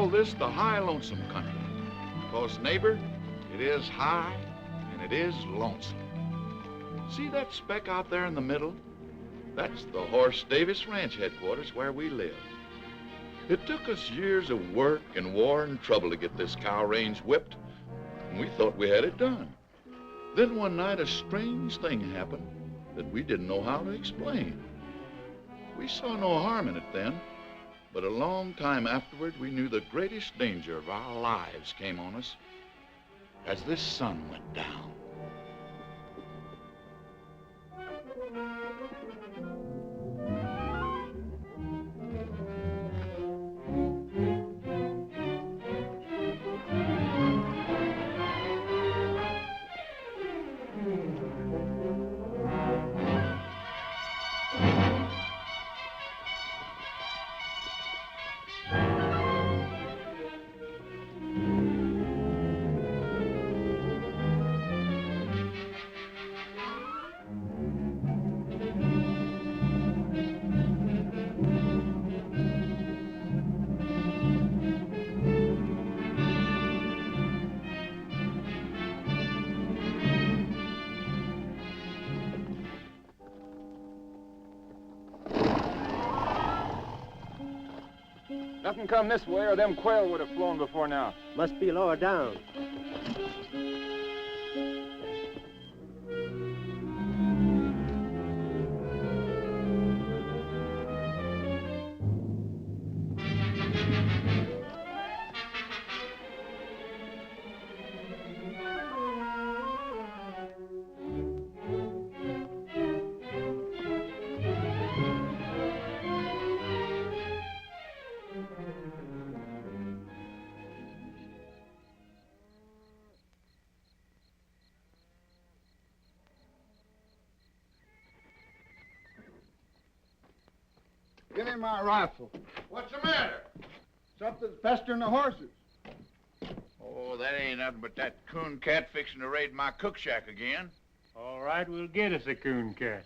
call this the high lonesome country. Because, neighbor, it is high and it is lonesome. See that speck out there in the middle? That's the Horse Davis Ranch headquarters where we live. It took us years of work and war and trouble to get this cow range whipped, and we thought we had it done. Then one night a strange thing happened that we didn't know how to explain. We saw no harm in it then, but a long time afterward we knew the greatest danger of our lives came on us as this sun went down. Nothing come this way or them quail would have flown before now. Must be lower down. Give me my rifle. What's the matter? Something's pestering the horses. Oh, that ain't nothing but that coon cat fixing to raid my cook shack again. All right, we'll get us a coon cat.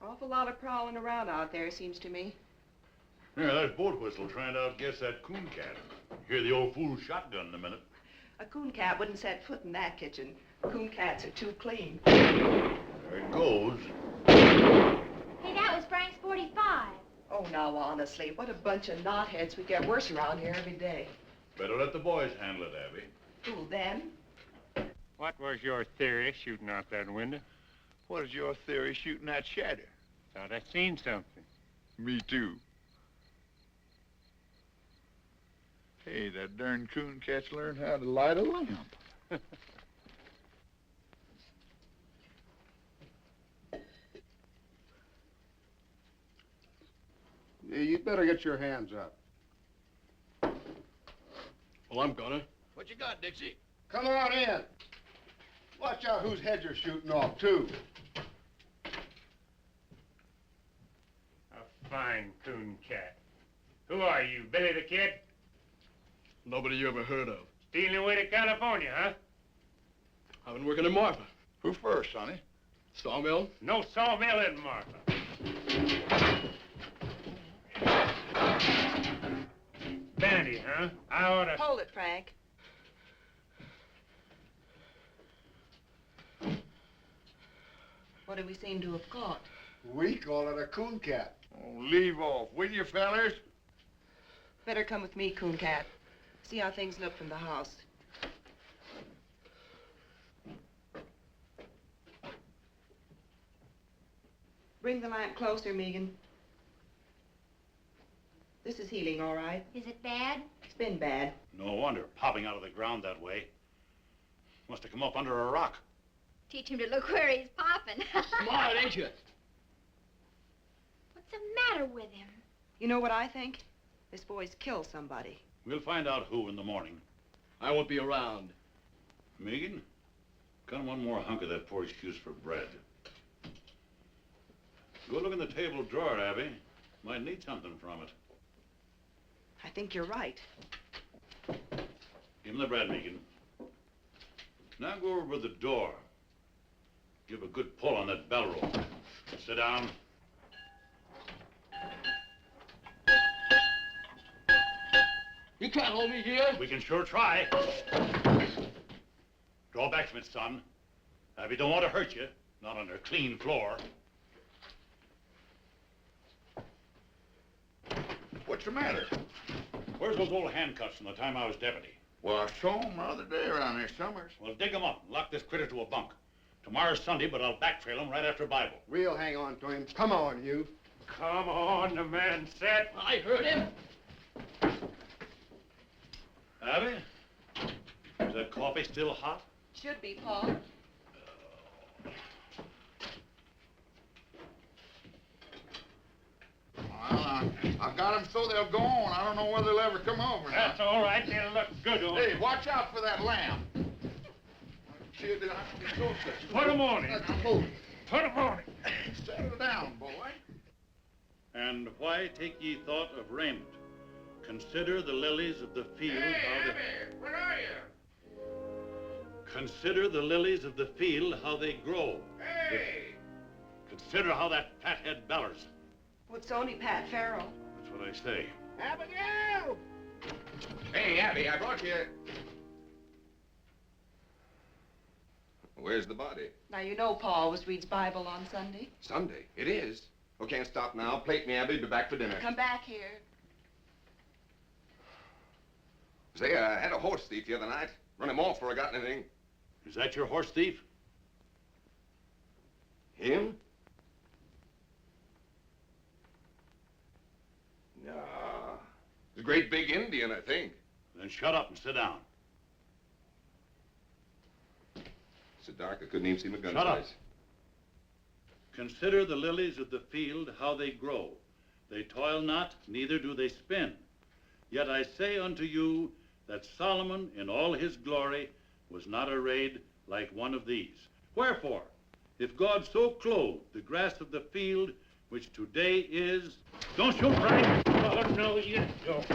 Awful lot of prowling around out there, seems to me. Yeah, that's boat whistle trying to outguess that coon cat. Hear the old fool's shotgun in a minute. A coon cat wouldn't set foot in that kitchen. Coon cats are too clean. There it goes. Hey, that was Frank's 45. Oh, now, honestly, what a bunch of knotheads. We get worse around here every day. Better let the boys handle it, Abby. Who, them? What was your theory shooting out that window? What is your theory shooting that shadow? Thought I seen something. Me too. Hey, that darn coon cat's learned how to light a lamp. You'd better get your hands up. Well, I'm gonna. What you got, Dixie? Come on in. Watch out whose heads you're shooting off, too. A fine coon cat. Who are you, Billy the Kid? Nobody you ever heard of. Stealing away to California, huh? I've been working in Marfa. Who first, sonny? Sawmill? No sawmill in Marfa. Bandy, huh? I oughta... Hold it, Frank. What do we seem to have caught? We call it a coon cat. Oh, leave off, will you, fellers? Better come with me, coon cat. See how things look from the house. Bring the lamp closer, Megan. This is healing, all right. Is it bad? It's been bad. No wonder, popping out of the ground that way. Must have come up under a rock. Teach him to look where he's popping. Smart, ain't you? What's the matter with him? You know what I think? This boy's killed somebody. We'll find out who in the morning. I won't be around. Megan, got one more hunk of that poor excuse for bread. Go look in the table drawer, Abby. Might need something from it. I think you're right. Give him the bread, Megan. Now go over to the door. Give a good pull on that bell rope. Sit down. You can't hold me here. We can sure try. Draw back from it, son. Now, if he don't want to hurt you, not on a clean floor. What's the matter? Where's those old handcuffs from the time I was deputy? Well, I saw him the other day around here, Summers. Well, dig them up and lock this critter to a bunk. Tomorrow's Sunday, but I'll backtrail him right after Bible. We'll hang on to him. Come on, you. Come on, the man said. I heard him. Abby? Is that coffee still hot? Should be, Paul. Well, I got them so they'll go on. I don't know whether they'll ever come over. Now. That's all right. They'll look good on Hey, watch out for that lamb. Kid, I have to be so such. Put 'em on him. Hold Put 'em on him. it. Settle down, boy. And why take ye thought of raiment? Consider the lilies of the field. Where are you? Consider the lilies of the field, how they grow. Hey! Consider how that fathead bellers. Well, it's only Pat Farrell. That's what I say. Abigail! Hey, Abby, I brought you... Where's the body? Now, you know Paul always reads Bible on Sunday. Sunday. It is. Oh, can't stop now. Plate me, Abby. Be back for dinner. Come back here. Say, I had a horse thief the other night. Run him off before I got anything. Is that your horse thief? Him? Nah. He's a great big Indian, I think. Then shut up and sit down. So dark I couldn't even see my gun Shut up. sights. Consider the lilies of the field, how they grow. They toil not, neither do they spin. Yet I say unto you that Solomon in all his glory was not arrayed like one of these. Wherefore, if God so clothed the grass of the field, which today is... Don't shoot, Frank! Oh, no, you don't.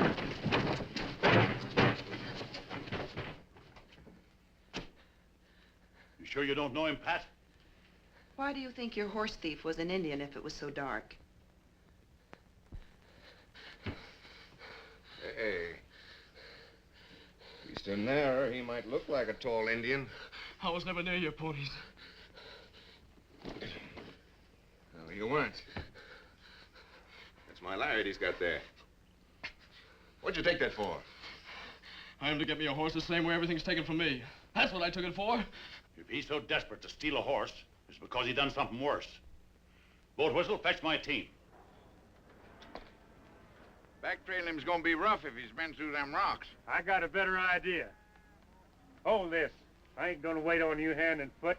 You sure you don't know him, Pat? Why do you think your horse thief was an Indian if it was so dark? Hey. He's in there. He might look like a tall Indian. I was never near your ponies. No, you weren't. That's my lariat he's got there. What'd you take that for? I am to get me a horse the same way everything's taken from me. That's what I took it for. If he's so desperate to steal a horse, it's because he done something worse. Boat whistle, fetch my team. Backtrailing him's gonna be rough if he's been through them rocks. I got a better idea. Hold this. I ain't gonna wait on you hand and foot.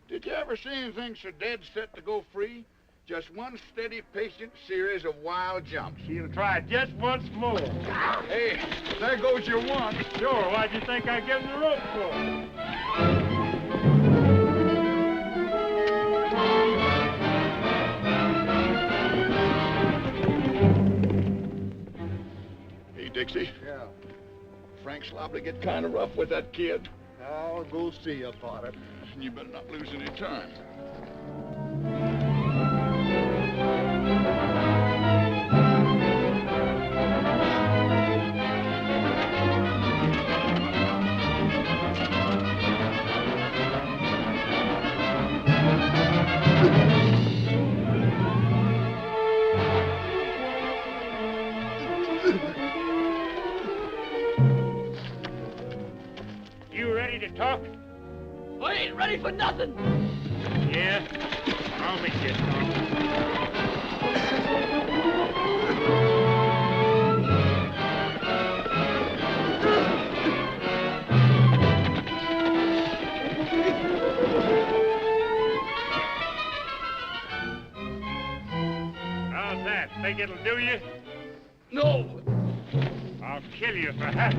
Did you ever see anything so dead set to go free? Just one steady, patient series of wild jumps. He'll try just once more. Hey, there goes your one. Sure, why'd you think I give him the rope for? Hey, Dixie. Yeah. Frank's liable to get kind of rough with that kid. I'll go see about it. And you better not lose any time. You ready to talk? I ain't ready for nothing. Yeah? I'll meet you, Tom. How's that? Think it'll do you? No. I'll kill you for half.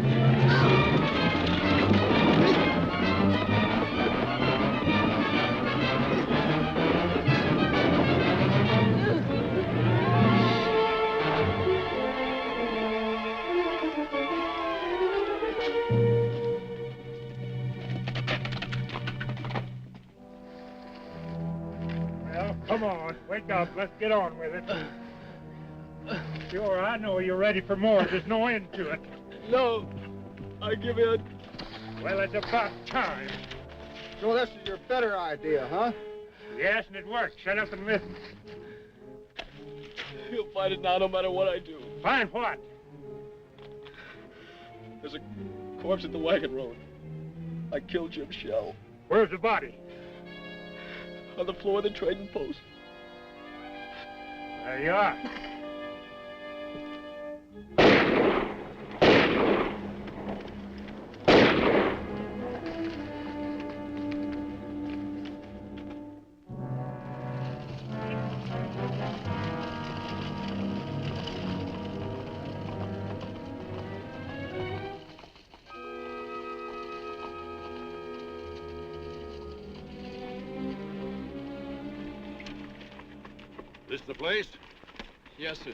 Well, come on. Wake up. Let's get on with it. Sure, I know you're ready for more. There's no end to it. No, I give in. Well, it's about time. So this is your better idea, huh? Yes, and it worked. Shut up and listen. He'll find it now no matter what I do. Find what? There's a corpse at the wagon road. I killed Jim Shell Where's the body? on the floor of the trading post. There you are. This the place? Yes, sir.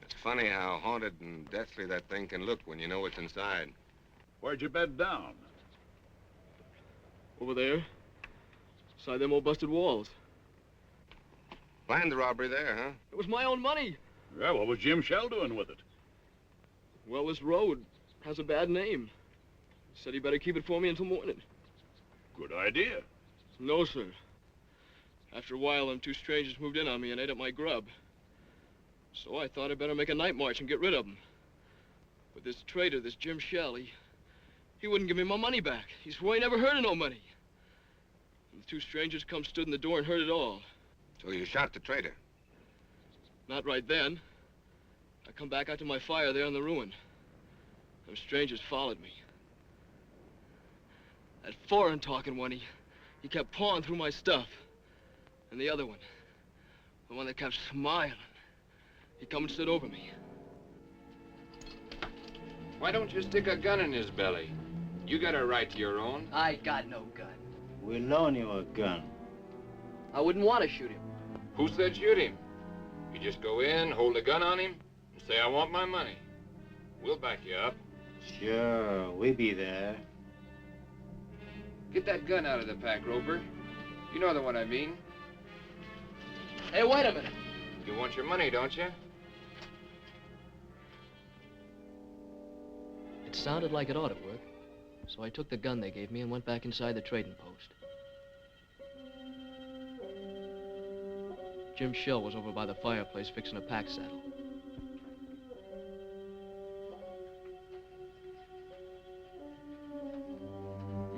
It's funny how haunted and deathly that thing can look when you know what's inside. Where'd you bed down? Over there. Beside them old busted walls. Planned the robbery there, huh? It was my own money. Yeah, what was Jim Shell doing with it? Well, this road has a bad name. He said he better keep it for me until morning. Good idea. No, sir. After a while, them two strangers moved in on me and ate up my grub. So I thought I'd better make a night march and get rid of them. But this traitor, this Jim Shell, he wouldn't give me my money back. He swore he never heard of no money. And the two strangers come stood in the door and heard it all. So you shot the traitor. Not right then. I come back out to my fire there in the ruin. Them strangers followed me. That foreign-talking one, he kept pawing through my stuff. And the other one, the one that kept smiling, he come and stood over me. Why don't you stick a gun in his belly? You got a right to your own. I got no gun. We'll loan you a gun. I wouldn't want to shoot him. Who said shoot him? You just go in, hold a gun on him, and say, I want my money. We'll back you up. Sure, we be there. Get that gun out of the pack, Roper. You know the one I mean. Hey, wait a minute. You want your money, don't you? It sounded like it ought to work. So I took the gun they gave me and went back inside the trading post. Jim Shell was over by the fireplace fixing a pack saddle.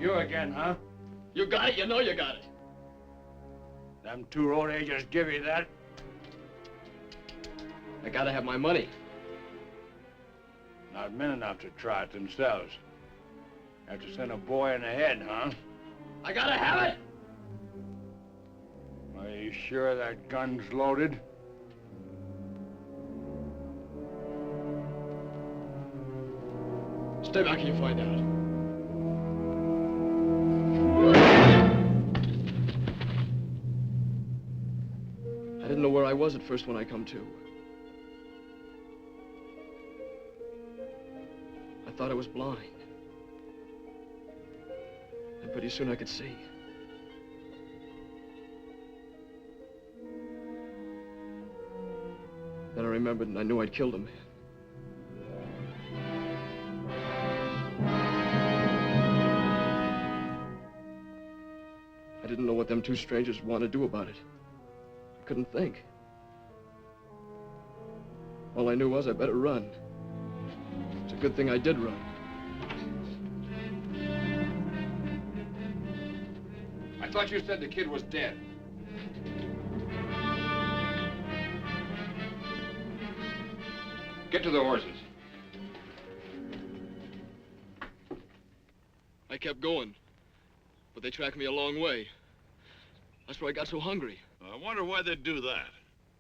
You again, huh? You got it, you know you got it. Them two road agents give you that? I gotta have my money. Not men enough to try it themselves. Have to send a boy in the head, huh? I gotta have it! Are you sure that gun's loaded? Stay back and you find out. I didn't know where I was at first when I come to. I thought I was blind. And pretty soon I could see. Then I remembered and I knew I'd killed a man. I didn't know what them two strangers wanted to do about it. I couldn't think. All I knew was I better run. It's a good thing I did run. I thought you said the kid was dead. Get to the horses. I kept going, but they tracked me a long way. That's where I got so hungry. I wonder why they'd do that.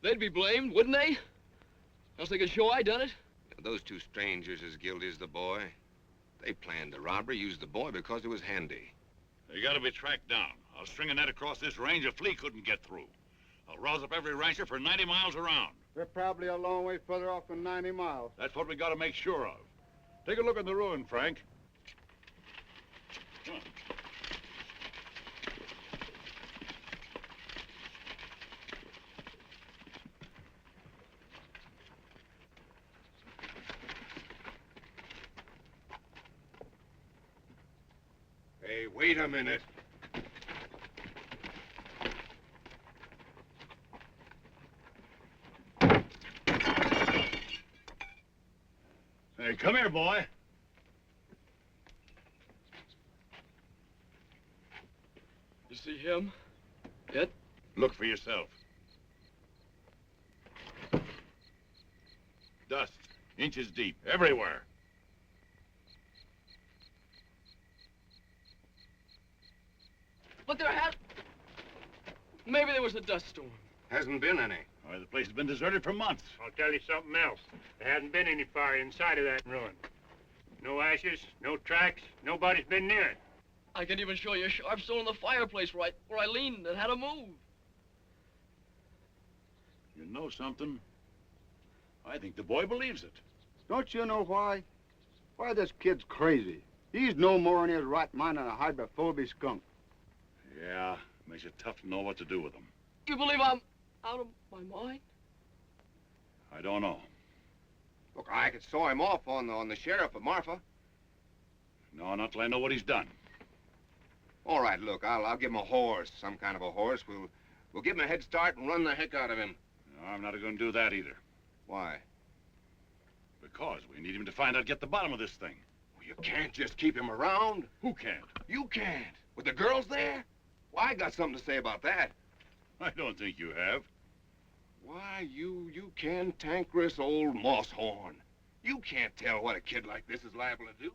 They'd be blamed, wouldn't they? Else they could show I done it. Those two strangers as guilty as the boy. They planned the robbery, used the boy because it was handy. They gotta be tracked down. I'll string a net across this range a flea couldn't get through. I'll rouse up every rancher for 90 miles around. We're probably a long way further off than 90 miles. That's what we gotta make sure of. Take a look at the ruin, Frank. Come on. Hey, wait a minute. Hey, come here, boy. You see him? Yet? Look for yourself. Dust, inches deep, everywhere. But there had... Maybe there was a dust storm. Hasn't been any. Why, the place has been deserted for months. I'll tell you something else. There hasn't been any fire inside of that ruin. No ashes, no tracks, nobody's been near it. I can even show you a sharp stone in the fireplace where I leaned and had to move. You know something? I think the boy believes it. Don't you know why? Why, this kid's crazy. He's no more in his right mind than a hydrophobic skunk. Yeah, makes it tough to know what to do with him. You believe I'm out of my mind? I don't know. Look, I could saw him off on the sheriff of Marfa. No, not till I know what he's done. All right, look, I'll give him a horse, some kind of a horse. We'll give him a head start and run the heck out of him. No, I'm not going to do that either. Why? Because we need him to find out, get the bottom of this thing. Well, you can't just keep him around. Who can't? You can't. With the girls there? Well, I got something to say about that. I don't think you have. Why, you cantankerous old moss horn. You can't tell what a kid like this is liable to do.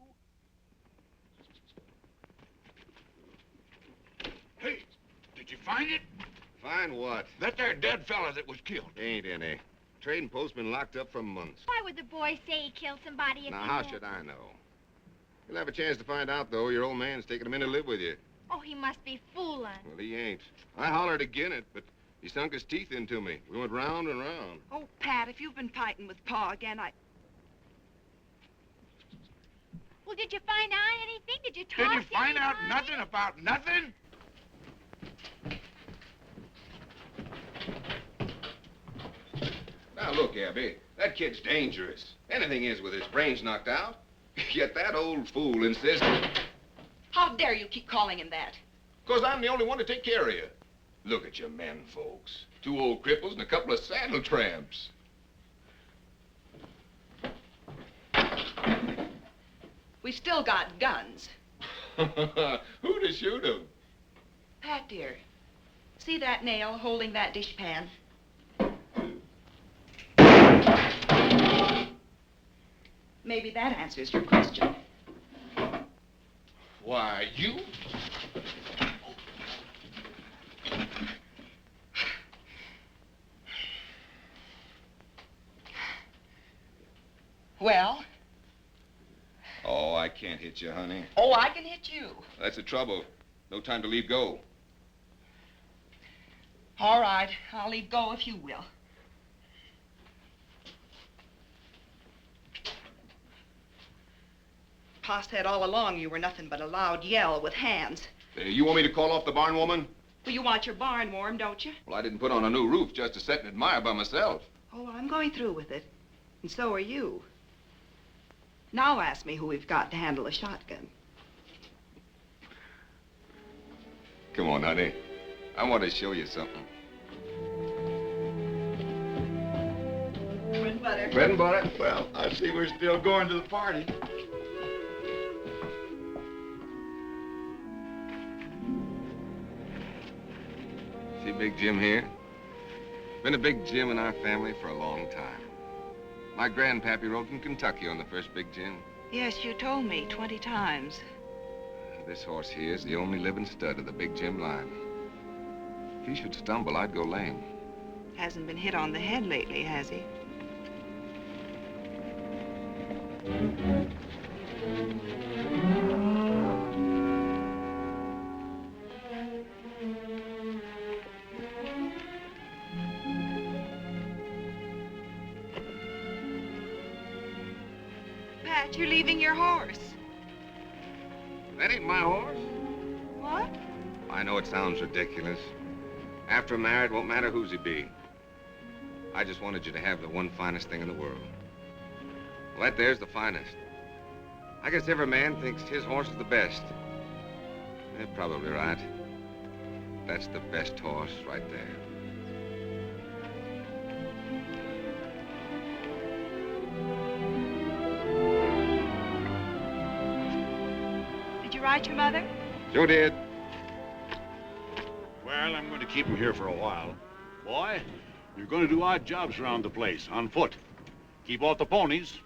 Hey, did you find it? Find what? That there dead fella that was killed. Ain't any. Trading post's been locked up for months. Why would the boy say he killed somebody if Now, he how knew? should I know? You'll have a chance to find out, though. Your old man's taking him in to live with you. Oh, he must be fooling. Well, he ain't. I hollered again it, but he sunk his teeth into me. We went round and round. Oh, Pat, if you've been fighting with Pa again, Well, did you find out anything? Did you talk Did you to find out anybody? nothing about nothing? Now, look, Abby, that kid's dangerous. Anything is with his brains knocked out. Yet that old fool insists... How dare you keep calling him that? Because I'm the only one to take care of you. Look at you men folks. 2 old cripples and a couple of saddle tramps. We still got guns. Who to shoot 'em? Pat, dear, see that nail holding that dishpan? Maybe that answers your question. Why, you... Well? Oh, I can't hit you, honey. Oh, I can hit you. That's the trouble. No time to leave go. All right, I'll leave go if you will. Pa said all along you were nothing but a loud yell with hands. You want me to call off the barn woman? Well, you want your barn warm, don't you? Well, I didn't put on a new roof just to sit and admire by myself. Oh, well, I'm going through with it. And so are you. Now ask me who we've got to handle a shotgun. Come on, honey. I want to show you something. Bread and butter. Bread and butter? Well, I see we're still going to the party. See Big Jim here? Been a Big Jim in our family for a long time. My grandpappy rode from Kentucky on the first Big Jim. Yes, you told me 20 times. This horse here is the only living stud of the Big Jim line. If he should stumble, I'd go lame. Hasn't been hit on the head lately, has he? Pat, you're leaving your horse. That ain't my horse. What? I know it sounds ridiculous. After I'm married, won't matter whose he be. I just wanted you to have the one finest thing in the world. Well, that there's the finest. I guess every man thinks his horse is the best. They're probably right. That's the best horse right there. Did you write your mother? Sure did. Well, I'm going to keep him here for a while. Boy, you're going to do odd jobs around the place, on foot. Keep off the ponies.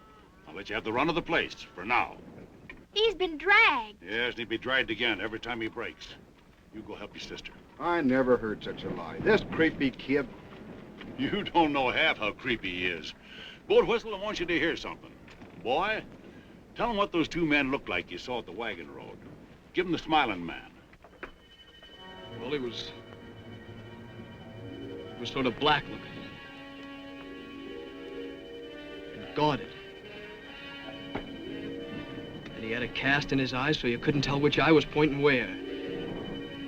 I'll let you have the run of the place, for now. He's been dragged. Yes, and he'll be dragged again every time he breaks. You go help your sister. I never heard such a lie. This creepy kid. You don't know half how creepy he is. Boat Whistle, I want you to hear something. Boy, tell him what those two men looked like you saw at the wagon road. Give him the smiling man. Well, he was sort of black looking. And guarded. And he had a cast in his eyes so you couldn't tell which eye was pointing where. And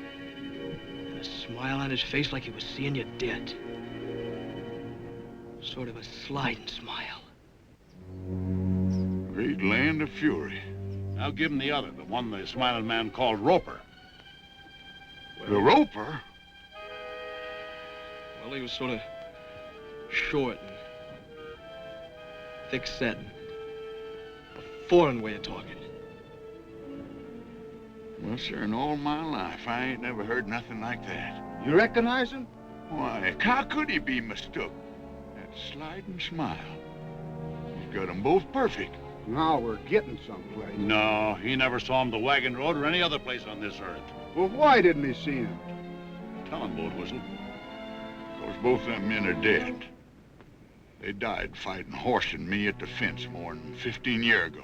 a smile on his face like he was seeing you dead. Sort of a sliding smile. Great land of fury. Now give him the other, the one the smiling man called Roper. The Roper? Well, he was sort of short and thick-set. A foreign way of talking. Well, sir, in all my life, I ain't never heard nothing like that. You recognize him? Why, how could he be mistook? That sliding smile. He's got 'em both perfect. Now we're getting someplace. No, he never saw him the wagon road or any other place on this earth. Well, why didn't he see him? Tell him, Boat Whistle. 'Cause both them men are dead. They died fighting Horse and me at the fence more than 15 years ago.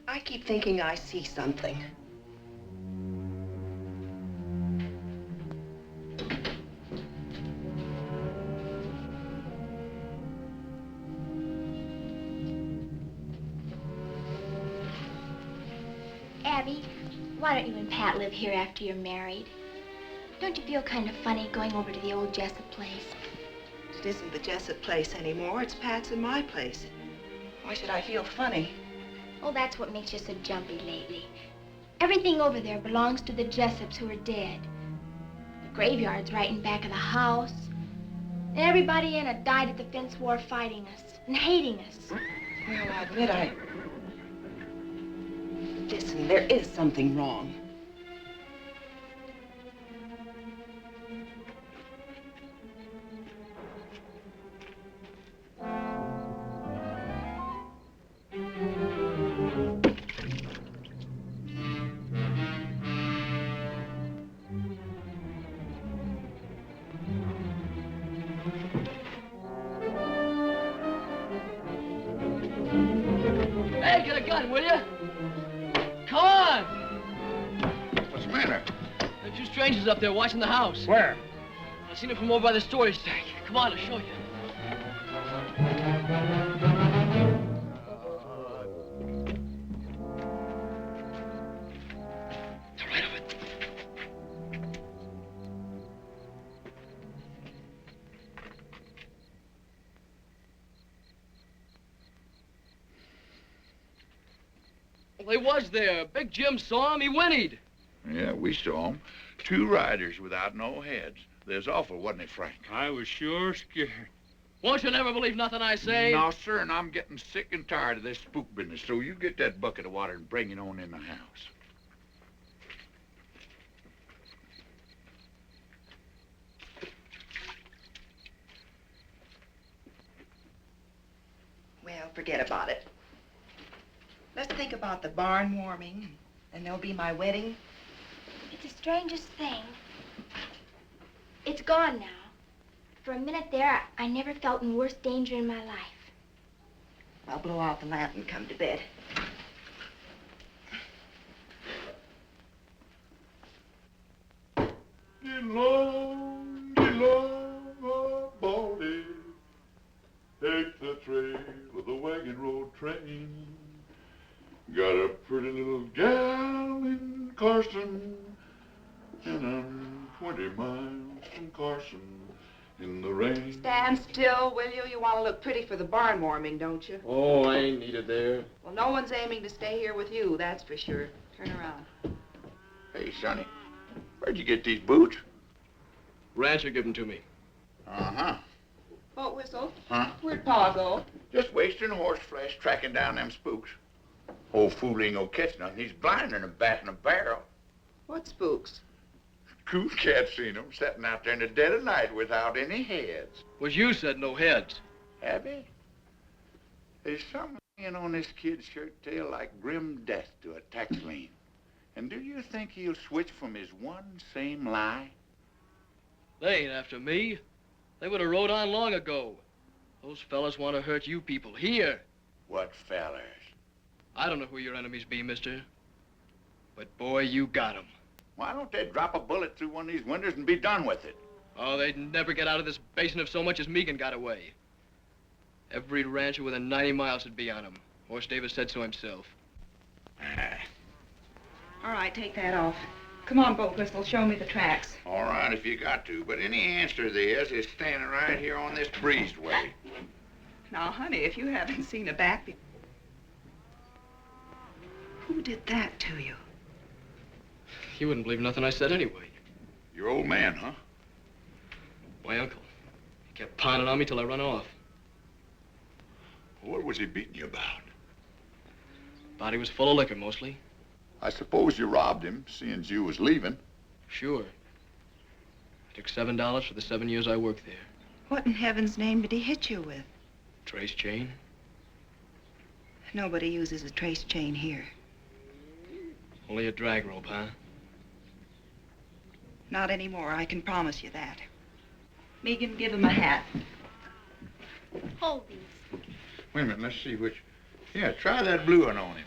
I keep thinking I see something. Abby, why don't you and Pat live here after you're married? Don't you feel kind of funny going over to the old Jessup place? It isn't the Jessup place anymore. It's Pat's and my place. Why should I feel funny? Oh, that's what makes you so jumpy lately. Everything over there belongs to the Jessups who are dead. The graveyard's right in back of the house. And everybody in it died at the fence war fighting us and hating us. Well, I admit Listen, there is something wrong. Hey, get a gun, will you? Come on! What's the matter? There are two strangers up there watching the house. Where? I seen them from over by the storage tank. Come on, I'll show you. They're right over there. Well, they was there. Big Jim saw him. He whinnied. Yeah, we saw 'em. Two riders without no heads. There's awful, wasn't it, Frank? I was sure scared. Won't you never believe nothing I say? No, sir, and I'm getting sick and tired of this spook business, so you get that bucket of water and bring it on in the house. Well, forget about it. Let's think about the barn warming, and there'll be my wedding. It's the strangest thing. It's gone now. For a minute there, I never felt in worse danger in my life. I'll blow out the lamp and come to bed. Get low, washing in the rain. Stand still, will you? You want to look pretty for the barn warming, don't you? Oh, I ain't needed there. Well, no one's aiming to stay here with you, that's for sure. Turn around. Hey, Sonny, where'd you get these boots? Rancher gave them to me. Uh-huh. Boat whistle? Huh? Where'd Pa go? Just wasting horse flesh tracking down them spooks. Old fool ain't gonna catch nothing. He's blind and a bat in a barrel. What spooks? Cool cat seen them sitting out there in the dead of night without any heads. Was you said no heads. Have he? There's something hanging on this kid's shirt tail like grim death to a tax lien. And do you think he'll switch from his one same lie? They ain't after me. They would have rode on long ago. Those fellas want to hurt you people here. What fellers? I don't know who your enemies be, mister. But boy, you got 'em. Why don't they drop a bullet through one of these windows and be done with it? Oh, they'd never get out of this basin if so much as Megan got away. Every rancher within 90 miles would be on him. Horse Davis said so himself. All right, take that off. Come on, Boat Whistle, show me the tracks. All right, if you got to, but any answer there is standing right here on this breezeway. Now, honey, if you haven't seen a back... Who did that to you? You wouldn't believe nothing I said anyway. Your old man, huh? My uncle. He kept pounding on me till I run off. What was he beating you about? Body was full of liquor, mostly. I suppose you robbed him, seeing you was leaving. Sure. I took $7 for the 7 years I worked there. What in heaven's name did he hit you with? Trace chain. Nobody uses a trace chain here. Only a drag rope, huh? Not anymore, I can promise you that. Megan, give him a hat. Hold these. Wait a minute, let's see which... Yeah, try that blue one on him.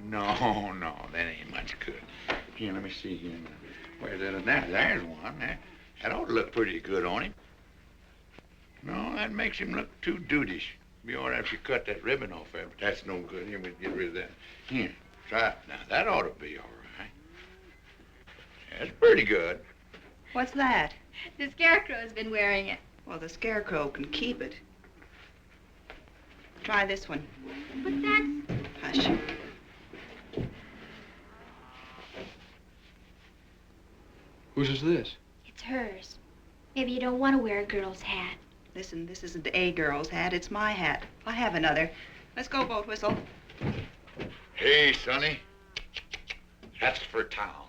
No, that ain't much good. Here, let me see here. Where's that? There's one. That ought to look pretty good on him. No, that makes him look too dudeish. Be all right if you cut that ribbon off there, but that's no good. Here, we get rid of that. Here, try it. Now, that ought to be all right. That's pretty good. What's that? The Scarecrow's been wearing it. Well, the Scarecrow can keep it. Try this one. But that's... Hush. Whose is this? It's hers. Maybe you don't want to wear a girl's hat. Listen, this isn't a girl's hat, it's my hat. I have another. Let's go, Boat Whistle. Hey, Sonny. That's for town.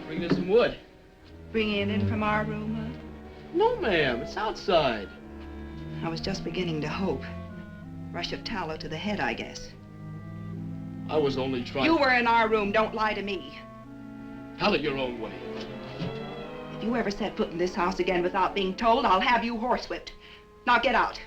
Bring us some wood. Bringing it in from our room, huh? No, ma'am. It's outside. I was just beginning to hope. Rush of tallow to the head, I guess. I was only trying... You were in our room. Don't lie to me. Tell it your own way. If you ever set foot in this house again without being told, I'll have you horsewhipped. Now get out.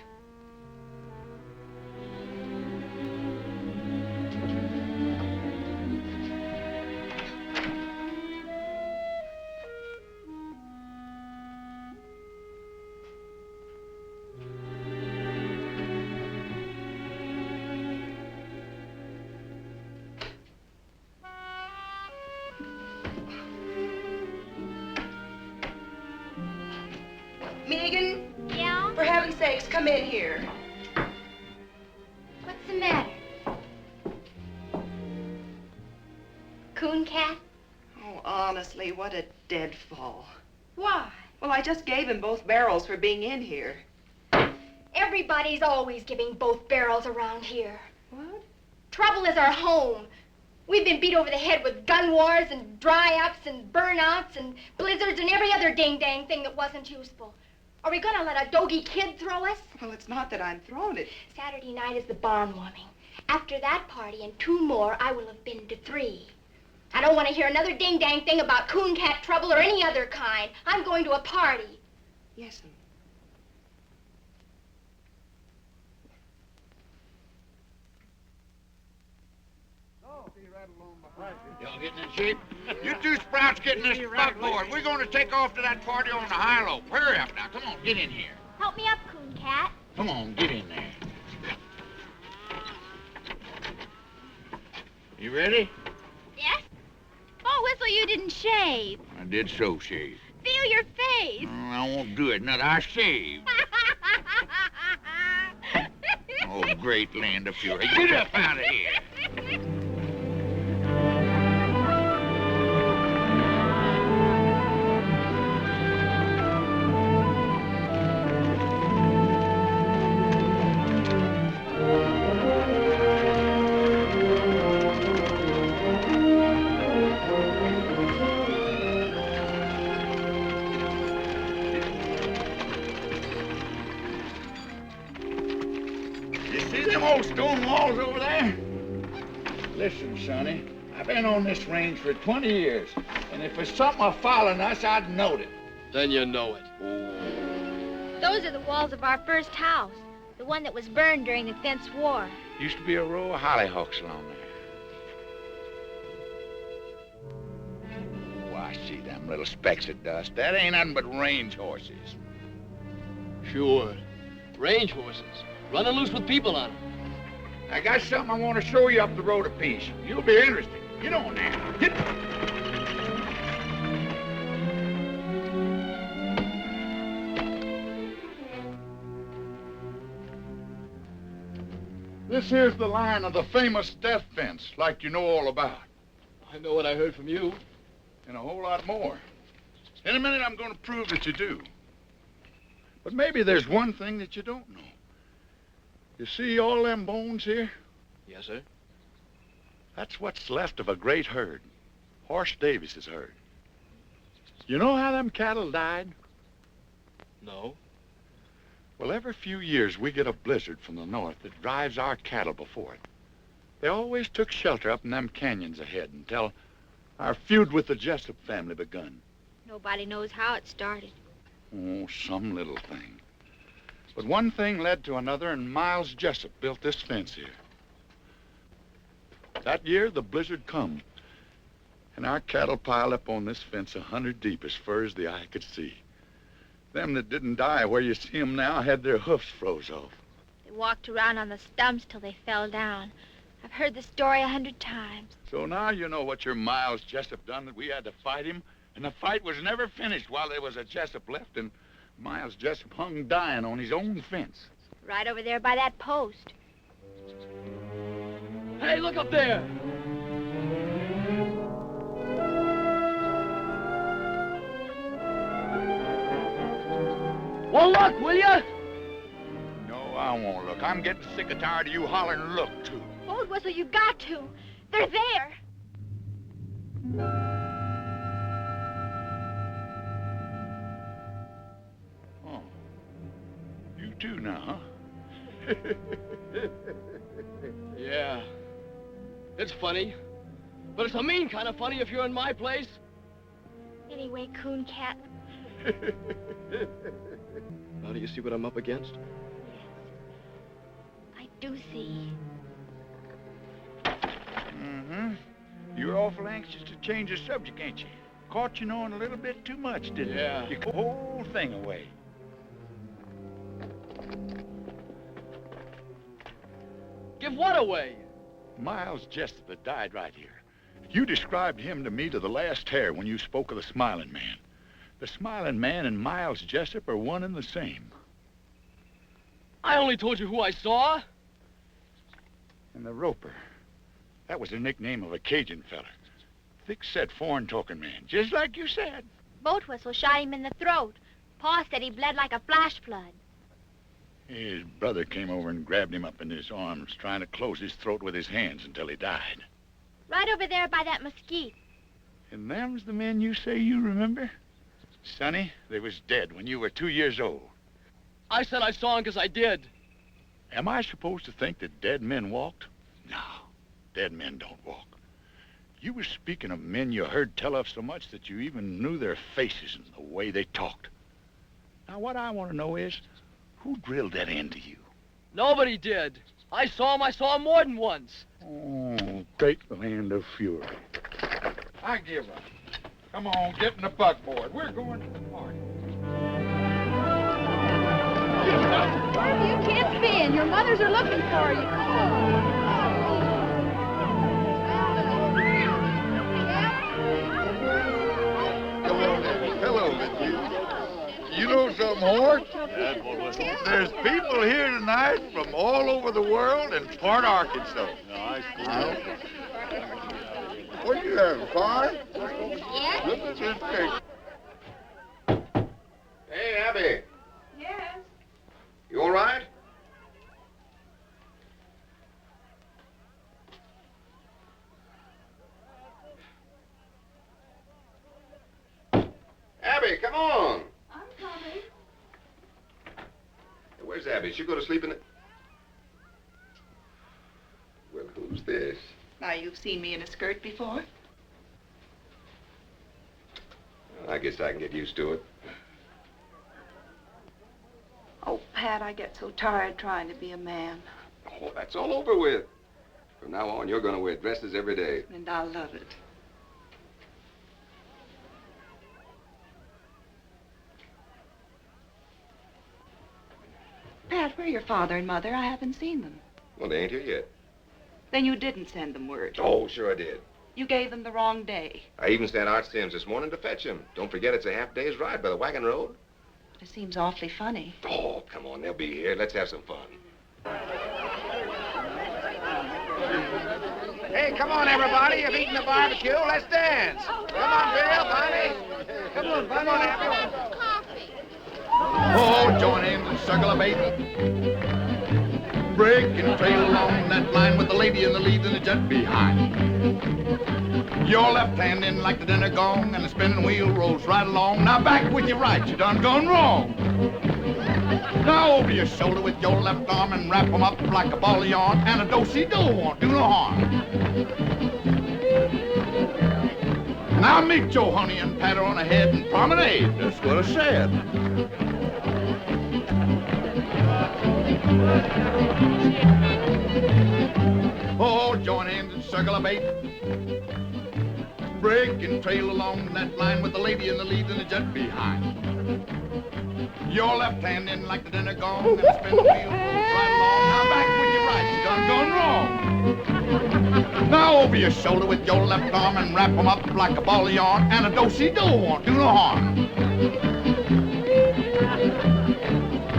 Megan? Yeah? For heaven's sakes, come in here. What's the matter? Coon cat? Oh, honestly, what a deadfall. Why? Well, I just gave him both barrels for being in here. Everybody's always giving both barrels around here. What? Trouble is our home. We've been beat over the head with gun wars and dry-ups and burnouts and blizzards and every other ding-dang thing that wasn't useful. Are we gonna let a doggy kid throw us? Well, it's not that I'm throwing it. Saturday night is the barn warming. After that party and 2 more, I will have been to 3. I don't want to hear another ding-dang thing about coon cat trouble or any other kind. I'm going to a party. Yes'm. Y'all getting in shape? You two sprouts get in this buckboard. We're going to take off to that party on the high-low. Hurry up now. Come on, get in here. Help me up, coon cat. Come on, get in there. You ready? Yes? Oh, Whistle, you didn't shave. I did so shave. Feel your face. I won't do it. Not I shave. Oh, great land of fury. Get up out of here. Stone walls over there? Listen, Sonny, I've been on this range for 20 years, and if it's something following us, I'd know it. Then you know it. Oh. Those are the walls of our first house, the one that was burned during the Fence War. Used to be a row of hollyhocks along there. Oh, I see them little specks of dust. That ain't nothing but range horses. Sure. Range horses. Running loose with people on them. I got something I want to show you up the road a piece. You'll be interested. Get on now. Get. This here's the line of the famous death fence, like you know all about. I know what I heard from you. And a whole lot more. In a minute, I'm going to prove that you do. But maybe there's one thing that you don't know. You see all them bones here? Yes, sir. That's what's left of a great herd. Horse Davis's herd. You know how them cattle died? No. Well, every few years we get a blizzard from the north that drives our cattle before it. They always took shelter up in them canyons ahead until our feud with the Jessup family begun. Nobody knows how it started. Oh, some little thing. But one thing led to another, and Miles Jessup built this fence here. That year, the blizzard come, and our cattle piled up on this fence 100 deep as far as the eye could see. Them that didn't die where you see 'em now had their hoofs froze off. They walked around on the stumps till they fell down. I've heard the story 100 times. So now you know what your Miles Jessup done, that we had to fight him, and the fight was never finished while there was a Jessup left, and Miles Jessup hung dying on his own fence. Right over there by that post. Hey, look up there! Well, look, will ya? No, I won't look. I'm getting sick and tired of you hollering look, too. Old Whistle, you got to. They're there. Oh. You too now, huh? Yeah. It's funny. But it's a mean kind of funny if you're in my place. Anyway, Coon Cat, Now do you see what I'm up against? I do see. Mm-hmm. You're awful anxious to change the subject, ain't you? Caught you knowing a little bit too much, didn't Yeah. you? You put the whole thing away. Give what away? Miles Jessup that died right here. You described him to me to the last hair when you spoke of the Smiling Man. The Smiling Man and Miles Jessup are one and the same. I only told you who I saw. And the Roper. That was the nickname of a Cajun feller. Thick-set, foreign-talking man, just like you said. Boat whistle shot him in the throat. Pa said he bled like a flash flood. His brother came over and grabbed him up in his arms, trying to close his throat with his hands until he died. Right over there by that mesquite. And them's the men you say you remember? Sonny, they was dead when you were 2 years old. I said I saw him because I did. Am I supposed to think that dead men walked? No, dead men don't walk. You were speaking of men you heard tell of so much that you even knew their faces and the way they talked. Now, what I want to know is, who drilled that into you? Nobody did. I saw him more than once. Oh, take the hand of fury. I give up. Come on, get in the buckboard. We're going to the party. Where have you kids been? Your mothers are looking for you. Come on. Hello, Miss. You know something, Hort? There's people here tonight from all over the world and part Arkansas. What are you having, fire? Yes? Look at this cake. Hey, Abby. Yes. You all right? Abby, come on. I'm coming. Hey, where's Abby? She'll go to sleep in the... Well, who's this? Now, you've seen me in a skirt before? I guess I can get used to it. Oh, Pat, I get so tired trying to be a man. Oh, that's all over with. From now on, you're going to wear dresses every day. And I love it. Pat, where are your father and mother? I haven't seen them. Well, they ain't here yet. Then you didn't send them word. Oh, sure I did. You gave them the wrong day. I even sent Art Sims this morning to fetch him. Don't forget it's a half day's ride by the wagon road. It seems awfully funny. Oh, come on, they'll be here. Let's have some fun. Hey, come on, everybody. You've eaten the barbecue. Let's dance. Come on, Bill, Bonnie. Come on, Bonnie. Come on, Abby. Oh, join hands and circle a bait. Break and trail along that line with the lady in the lead and the jet behind. Your left hand in like the dinner gong and the spinning wheel rolls right along. Now back with your right, you done gone wrong. Now over your shoulder with your left arm and wrap 'em up like a ball of yarn, and a do-si-do won't do no harm. Now meet your honey and pat her on the head and promenade. That's what I said. Oh, join hands and circle a bait. Break and trail along that line with the lady in the lead and the jet behind. Your left hand in like the dinner gong and the spin the wheel rolls right along. Now back with your right, you done gone wrong. Now over your shoulder with your left arm and wrap 'em up like a ball of yarn, and a do-si-do won't do no harm.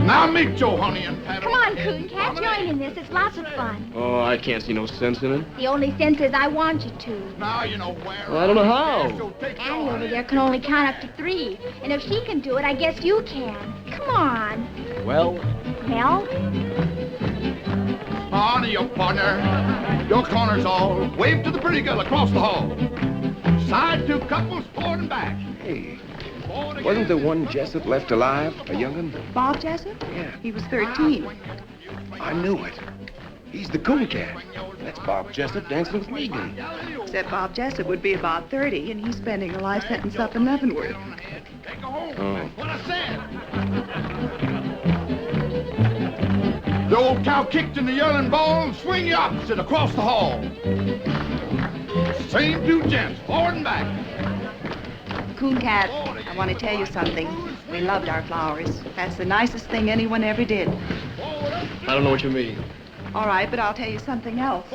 Now meet your honey and pat her. Come on, Coon Cat, join in this. It's lots of fun. Oh, I can't see no sense in it. The only sense is I want you to. Now you know where. Well, I don't know how. Annie over there can only count up to 3. And if she can do it, I guess you can. Come on. Well? Well? On to your partner. Your corner's all. Wave to the pretty girl across the hall. Side 2 couples forward and back. Hey, wasn't the one Jessup left alive, a young'un? Bob Jessup? Yeah. He was 13. I knew it. He's the Coon Cat. That's Bob Jessup dancing with Megan. Except Bob Jessup would be about 30, and he's spending a life sentence up in Leavenworth. home. Oh. That's what I said. The old cow kicked in the yelling ball and swing you opposite across the hall. Same two gents, forward and back. Coon Cat, I want to tell you something. We loved our flowers. That's the nicest thing anyone ever did. I don't know what you mean. All right, but I'll tell you something else.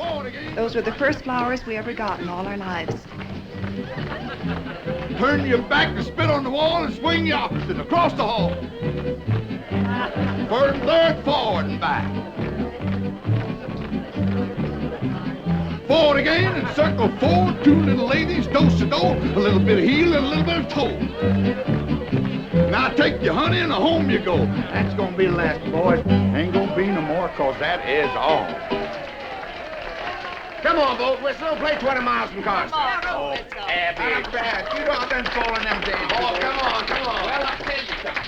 Those were the first flowers we ever got in all our lives. Turn your back and spit on the wall and swing you opposite across the hall. First and third, forward and back. Forward again and circle forward, two little ladies, do-si-do, a little bit of heel and a little bit of toe. Now take your honey and home you go. That's gonna be the last, boys. Ain't gonna be no more, cause that is all. Come on, Bolt Whistle. Play 20 miles from Carson. Oh, Abby. Not bad. You know I've been falling them days. Oh, come on, come on. Well, I'll tell you something.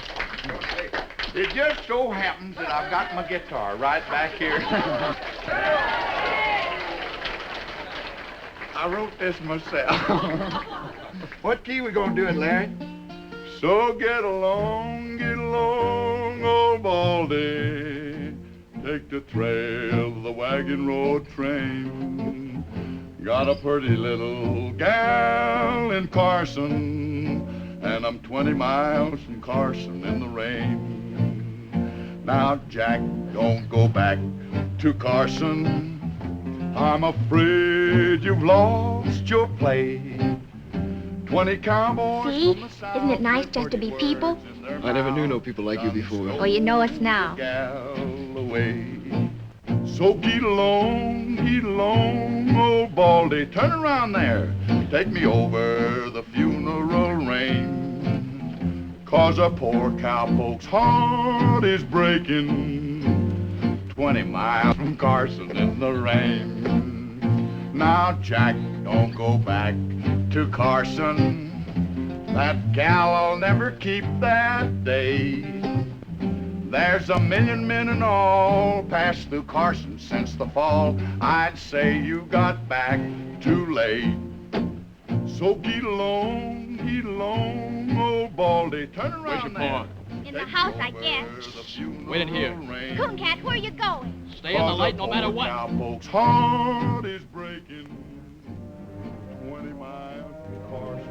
It just so happens that I've got my guitar right back here. I wrote this myself. What key we gonna do it, Larry? So get along, old Baldy. Take the trail of the wagon road train. Got a pretty little gal in Carson, and I'm 20 miles from Carson in the rain. Now, Jack, don't go back to Carson. I'm afraid you've lost your place. 20 cowboys. See? Isn't it nice just to be people? I never knew no people like you before. Well, you know us now. Away. So get along, old Baldy. Turn around there. Take me over the funeral rain. Cause a poor cowpoke's heart is breaking. 20 miles from Carson in the rain. Now, Jack, don't go back to Carson. That gal'll never keep that day. There's a million men and all passed through Carson since the fall. I'd say you got back too late. So get along, old Baldy. Turn around. Where's your paw? In the house, I guess. Wait in here. Coon Cat, where are you going? Stay in the light no matter what. Cowpoke's heart is breaking. 20 miles from Carson.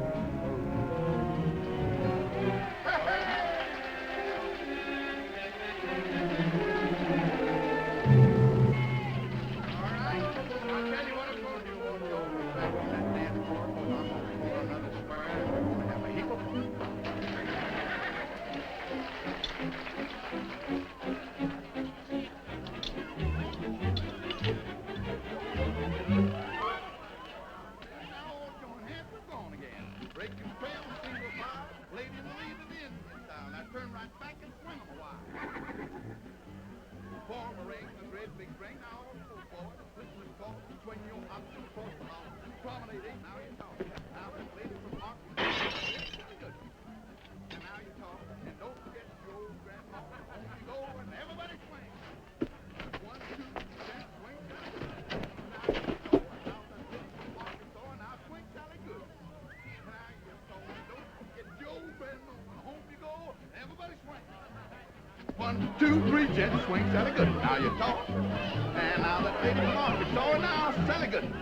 One, two, three, gents, swing, Sally good. Now you talk. And now that lady market store, now Sally good.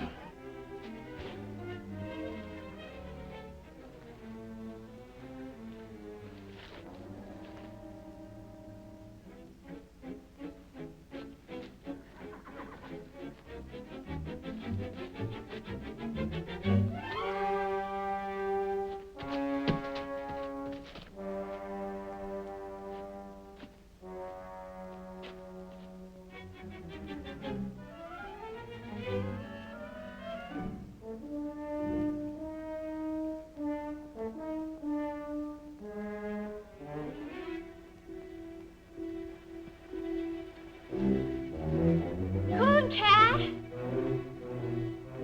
Coon Cat!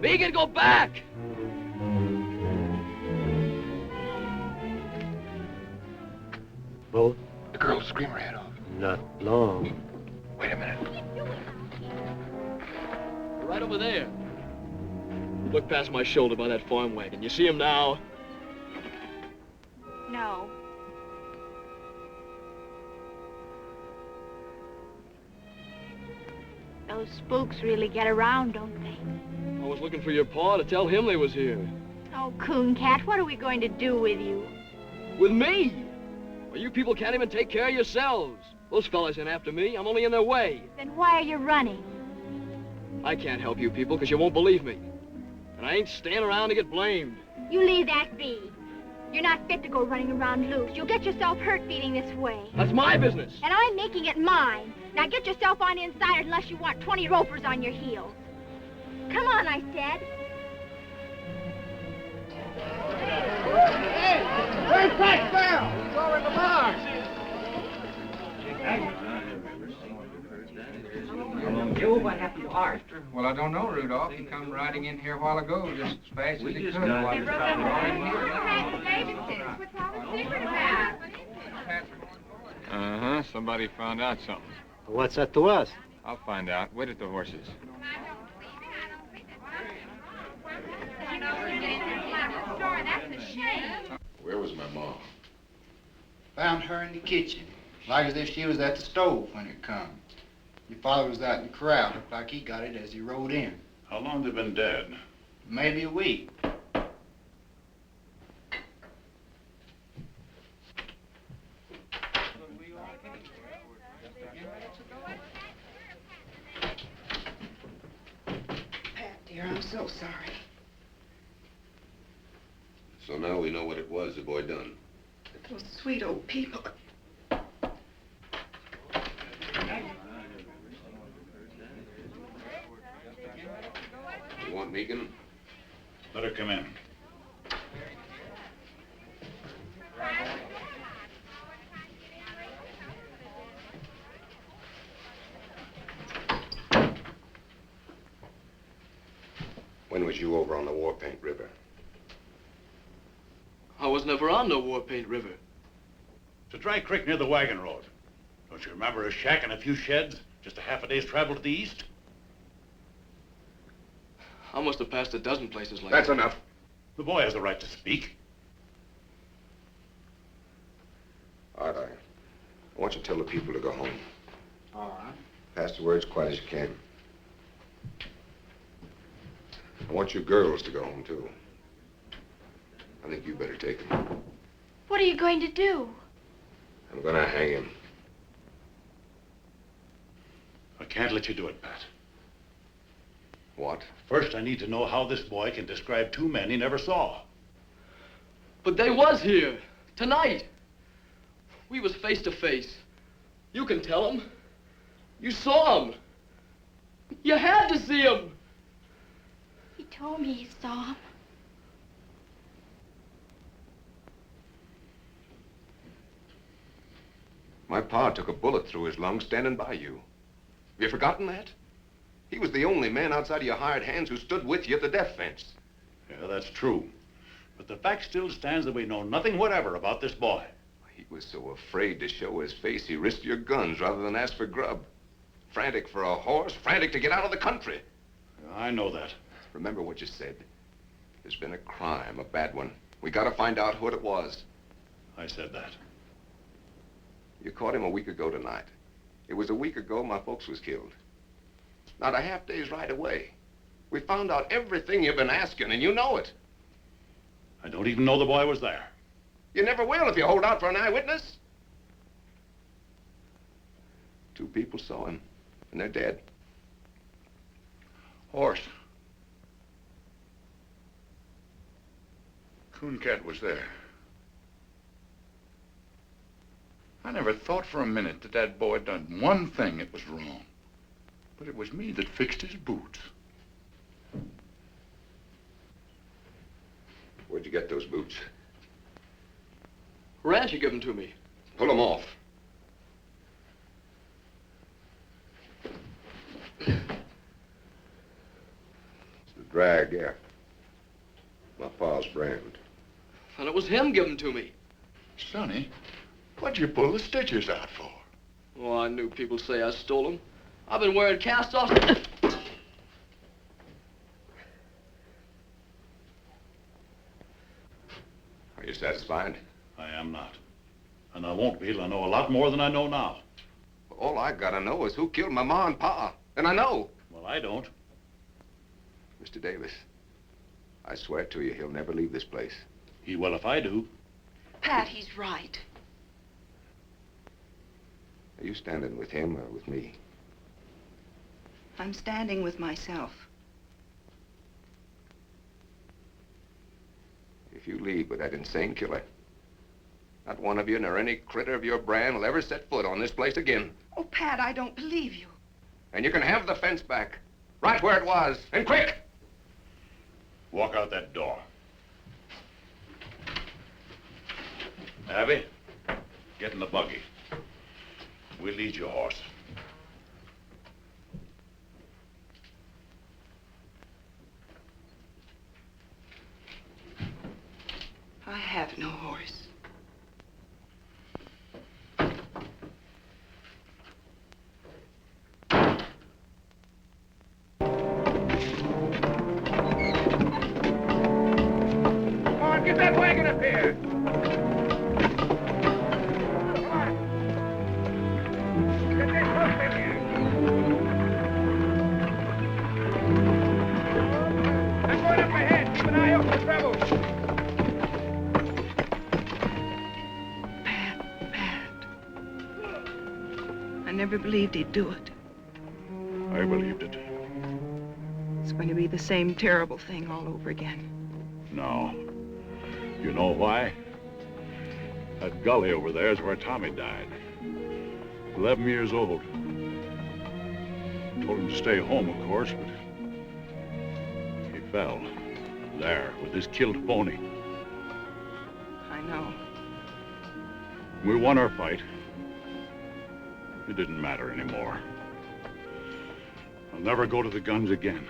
Megan, go back! Both? The girl screamed her head off. Not long. Wait a minute. Right over there. Look past my shoulder by that farm wagon. You see him now? No. Those spooks really get around, don't they? I was looking for your pa to tell him they was here. Oh, Coon Cat, what are we going to do with you? With me? Well, you people can't even take care of yourselves. Those fellas ain't after me. I'm only in their way. Then why are you running? I can't help you people because you won't believe me. And I ain't staying around to get blamed. You leave that be. You're not fit to go running around loose. You'll get yourself hurt feeling this way. That's my business. And I'm making it mine. Now get yourself on inside unless you want 20 ropers on your heels. Come on, I said. Hey, Frank Bell! He's over in the bar. Joe, what happened to Art? Well, I don't know, Rudolph. He come riding in here a while ago, just as fast as he could. While he was Uh-huh, somebody found out something. What's that to us? I'll find out. Wait at the horses. Where was my mom? Found her in the kitchen, like as if she was at the stove when it come. Your father was out in the corral. Looked like he got it as he rode in. How long they been dead? Maybe a week. Pat, dear, I'm so sorry. So now we know what it was the boy done. Those sweet old people. You want Megan? Let her come in. When was you over on the War Paint River? I was never on no War Paint River. It's a dry creek near the wagon road. Don't you remember a shack and a few sheds? Just a half a day's travel to the east? I must have passed a dozen places like That's that. enough. The boy has the right to speak. Art, I want you to tell the people to go home. All right. Pass the word as quiet as you can. I want you girls to go home, too. I think you better take him. What are you going to do? I'm gonna hang him. I can't let you do it, Pat. What? First, I need to know how this boy can describe two men he never saw. But they was here. Tonight. We was face to face. You can tell them. You saw them. You had to see them. He told me he saw him. My pa took a bullet through his lung standing by you. Have you forgotten that? He was the only man outside of your hired hands who stood with you at the death fence. Yeah, that's true. But the fact still stands that we know nothing whatever about this boy. He was so afraid to show his face, he risked your guns rather than ask for grub. Frantic for a horse, frantic to get out of the country. Yeah, I know that. Remember what you said. There's been a crime, a bad one. We gotta find out what it was. I said that. You caught him a week ago tonight. It was a week ago my folks was killed. Not a half day's ride away. We found out everything you've been asking, and you know it. I don't even know the boy was there. You never will if you hold out for an eyewitness. Two people saw him, and they're dead. Horse. Coon Cat was there. I never thought for a minute that that boy done one thing that was wrong. But it was me that fixed his boots. Where'd you get those boots? Rancher gave them to me. Pull them off. It's the drag, yeah. My pa's brand. And it was him giving them to me. Sonny, what'd you pull the stitches out for? Oh, I knew people'd say I stole them. I've been wearing cast-offs. Are you satisfied? I am not. And I won't be till I know a lot more than I know now. All I gotta know is who killed my ma and pa. And I know. Well, I don't. Mr. Davis, I swear to you, he'll never leave this place. He will if I do. Pat, he's right. Are you standing with him or with me? I'm standing with myself. If you leave with that insane killer, not one of you nor any critter of your brand will ever set foot on this place again. Oh, Pat, I don't believe you. And you can have the fence back, right where it was, and quick! Walk out that door. Abby, get in the buggy. We'll lead your horse. I have no horse. Come on, get that wagon up here. Get that horse in here. I'm going up ahead. Keep an eye out for trouble. I never believed he'd do it. I believed it. It's going to be the same terrible thing all over again. No. You know why? That gully over there is where Tommy died. 11 years old. Told him to stay home, of course, but he fell. There, with his killed pony. I know. We won our fight. It didn't matter anymore. I'll never go to the guns again.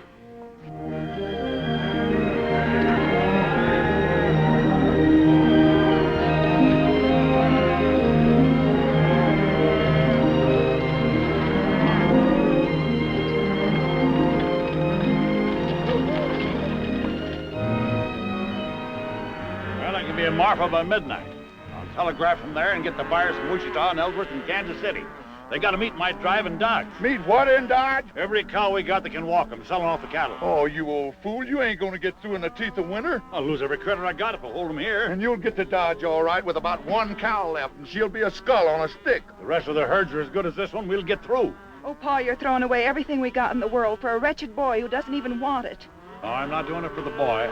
Well, I can be in Marfa by midnight. I'll telegraph from there and get the buyers from Wichita and Ellsworth and Kansas City. They got to meet my drive in Dodge. Meet what in Dodge? Every cow we got that can walk them, selling off the cattle. Oh, you old fool. You ain't gonna get through in the teeth of winter. I'll lose every critter I got if I hold them here. And you'll get to Dodge all right with about one cow left, and she'll be a skull on a stick. The rest of the herds are as good as this one. We'll get through. Oh, Pa, you're throwing away everything we got in the world for a wretched boy who doesn't even want it. No, I'm not doing it for the boy.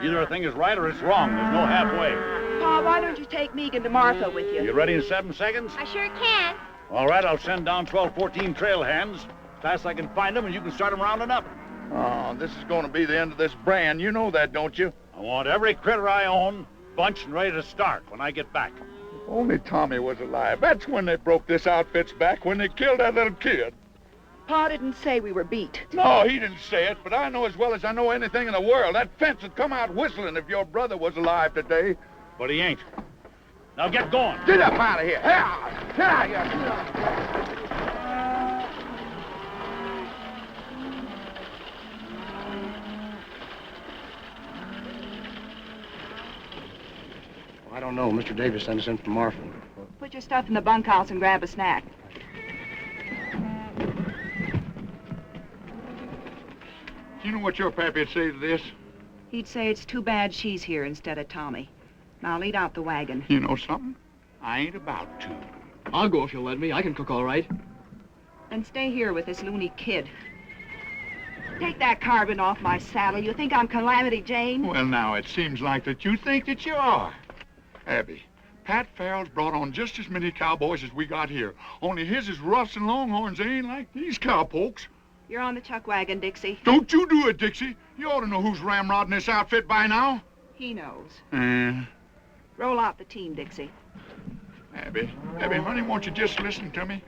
Either a thing is right or it's wrong. There's no halfway. Pa, why don't you take Megan to Martha with you? You ready in 7 seconds? I sure can. All right, I'll send down 12, 14 trail hands. Fast I can find them, and you can start them rounding up. Oh, this is gonna be the end of this brand. You know that, don't you? I want every critter I own bunched and ready to start when I get back. If only Tommy was alive. That's when they broke this outfit's back, when they killed that little kid. Pa didn't say we were beat. No, he didn't say it, but I know as well as I know anything in the world. That fence would come out whistling if your brother was alive today. But he ain't. Now get going. Get up out of here. Get out of here. I don't know. Mr. Davis sent us in from Marfa. Put your stuff in the bunkhouse and grab a snack. Do you know what your pappy'd say to this? He'd say it's too bad she's here instead of Tommy. Now lead out the wagon. You know something? I ain't about to. I'll go if you'll let me. I can cook all right. Then stay here with this loony kid. Take that carbon off my saddle. You think I'm Calamity Jane? Well, now, it seems like that you think that you are. Abby, Pat Farrell's brought on just as many cowboys as we got here. Only his is roughs and longhorns. They ain't like these cowpokes. You're on the chuck wagon, Dixie. Don't you do it, Dixie. You ought to know who's ramrodding this outfit by now. He knows. Roll out the team, Dixie. Abby, honey, won't you just listen to me?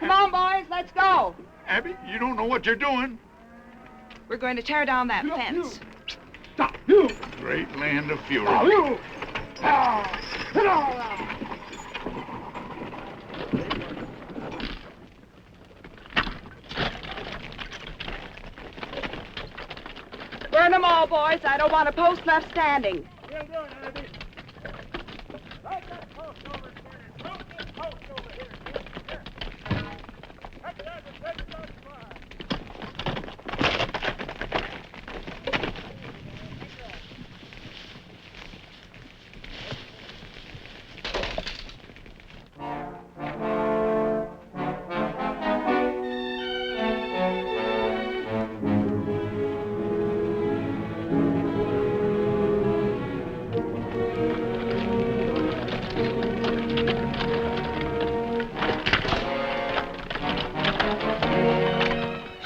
Come on, boys, let's go. Abby, you don't know what you're doing. We're going to tear down that fence. Stop. You. Great land of fury. You. Burn them all, boys. I don't want a post left standing. We'll do it, Abby. Right that post over here. Right that post over here. Here. That's it, Abby.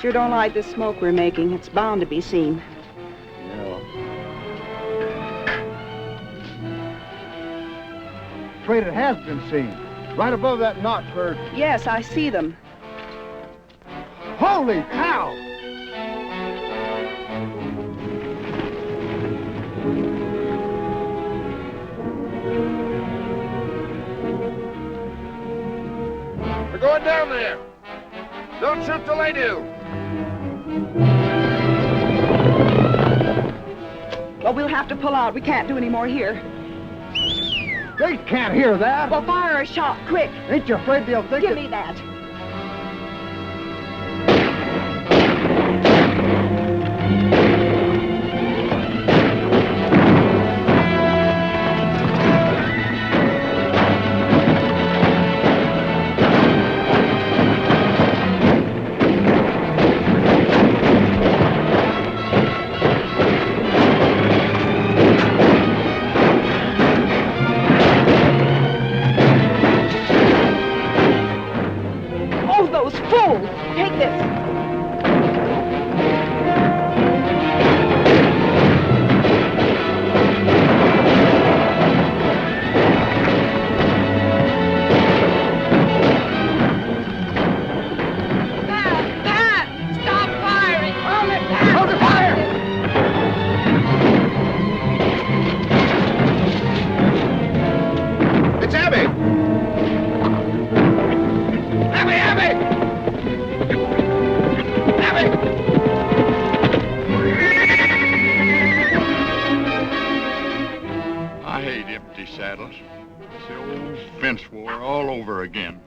Sure don't like the smoke we're making. It's bound to be seen. No. Afraid it has been seen. Right above that notch where... Yes, I see them. Holy cow! We're going down there. Don't shoot till they do. Well, we'll have to pull out. We can't do any more here. They can't hear that. Well, fire a shot, quick. Ain't you afraid they'll think Give me that.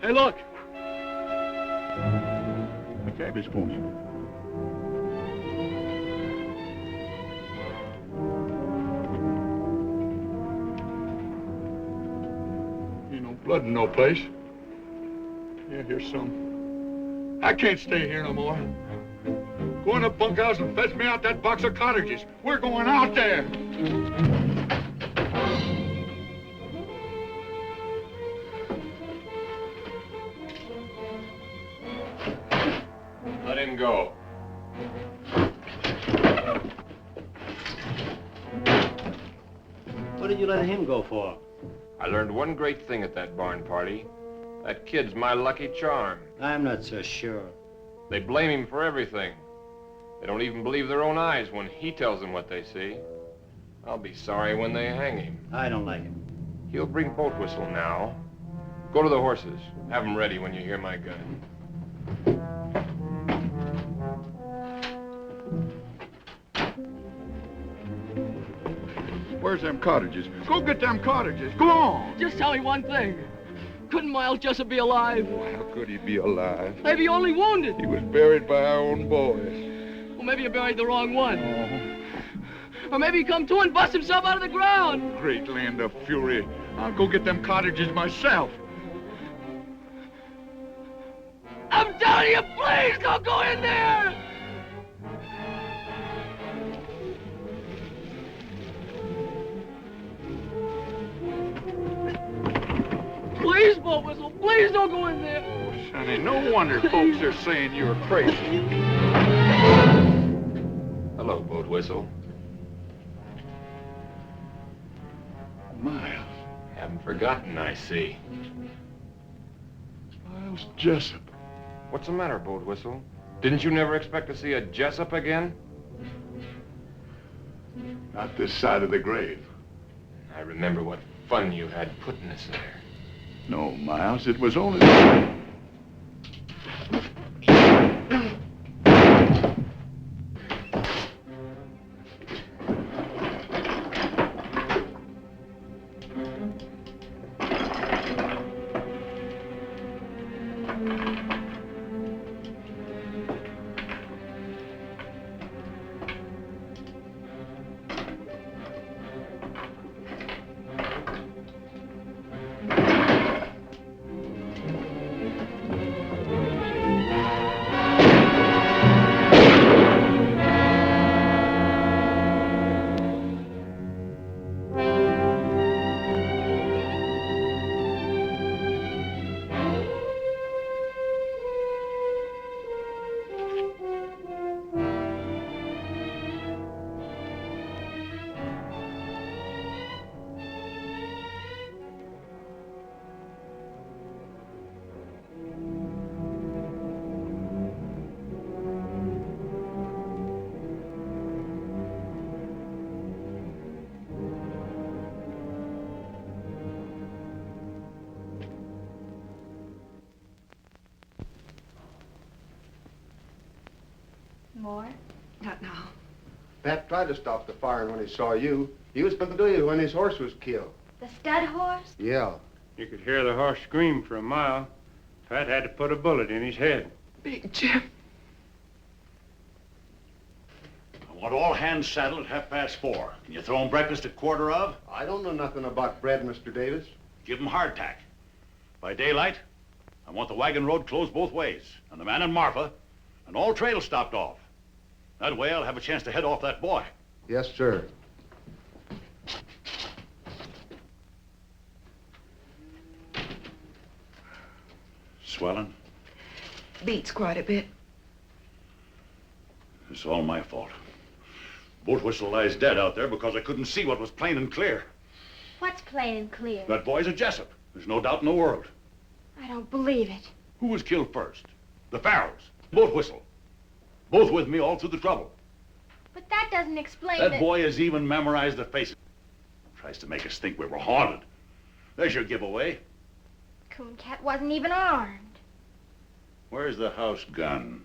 Hey, look! The cab is pony. Ain't no blood in no place. Yeah, here's some. I can't stay here no more. Go in the bunkhouse and fetch me out that box of cartridges. We're going out there. Let him go. What did you let him go for? I learned one great thing at that barn party. That kid's my lucky charm. I'm not so sure. They blame him for everything. They don't even believe their own eyes when he tells them what they see. I'll be sorry when they hang him. I don't like him. He'll bring boat whistle now. Go to the horses. Have them ready when you hear my gun. Where's them cottages? Go get them cottages. Go on. Just tell me one thing. Couldn't Miles Jessup be alive? Oh, how could he be alive? Maybe only wounded. He was buried by our own boys. Well, maybe you buried the wrong one. Or maybe he come to and bust himself out of the ground. Great land of fury. I'll go get them cottages myself. I'm telling you, please don't go in there! Please, boat whistle, please don't go in there. Oh, Sonny, no wonder folks are saying you're crazy. Hello, boat whistle. Miles. Haven't forgotten, I see. Miles Jessup. What's the matter, boat whistle? Didn't you never expect to see a Jessup again? Not this side of the grave. I remember what fun you had putting us there. No, Miles, it was only... more? Not now. Pat tried to stop the firing when he saw you. He was familiar when his horse was killed. The stud horse? Yeah. You could hear the horse scream for a mile. Pat had to put a bullet in his head. Big Jim. I want all hands saddled at 4:30. Can you throw 'em breakfast at 1:15? I don't know nothing about bread, Mr. Davis. Give 'em hardtack. By daylight, I want the wagon road closed both ways, and the man and Marfa, and all trails stopped off. That way I'll have a chance to head off that boy. Yes, sir. Swelling? Beats quite a bit. It's all my fault. Boat whistle lies dead out there because I couldn't see what was plain and clear. What's plain and clear? That boy's a Jessup. There's no doubt in the world. I don't believe it. Who was killed first? The Farrells. Boat whistle. Both with me all through the trouble. But that doesn't explain That boy has even memorized the faces. Tries to make us think we were haunted. There's your giveaway. Cooncat wasn't even armed. Where's the house gun?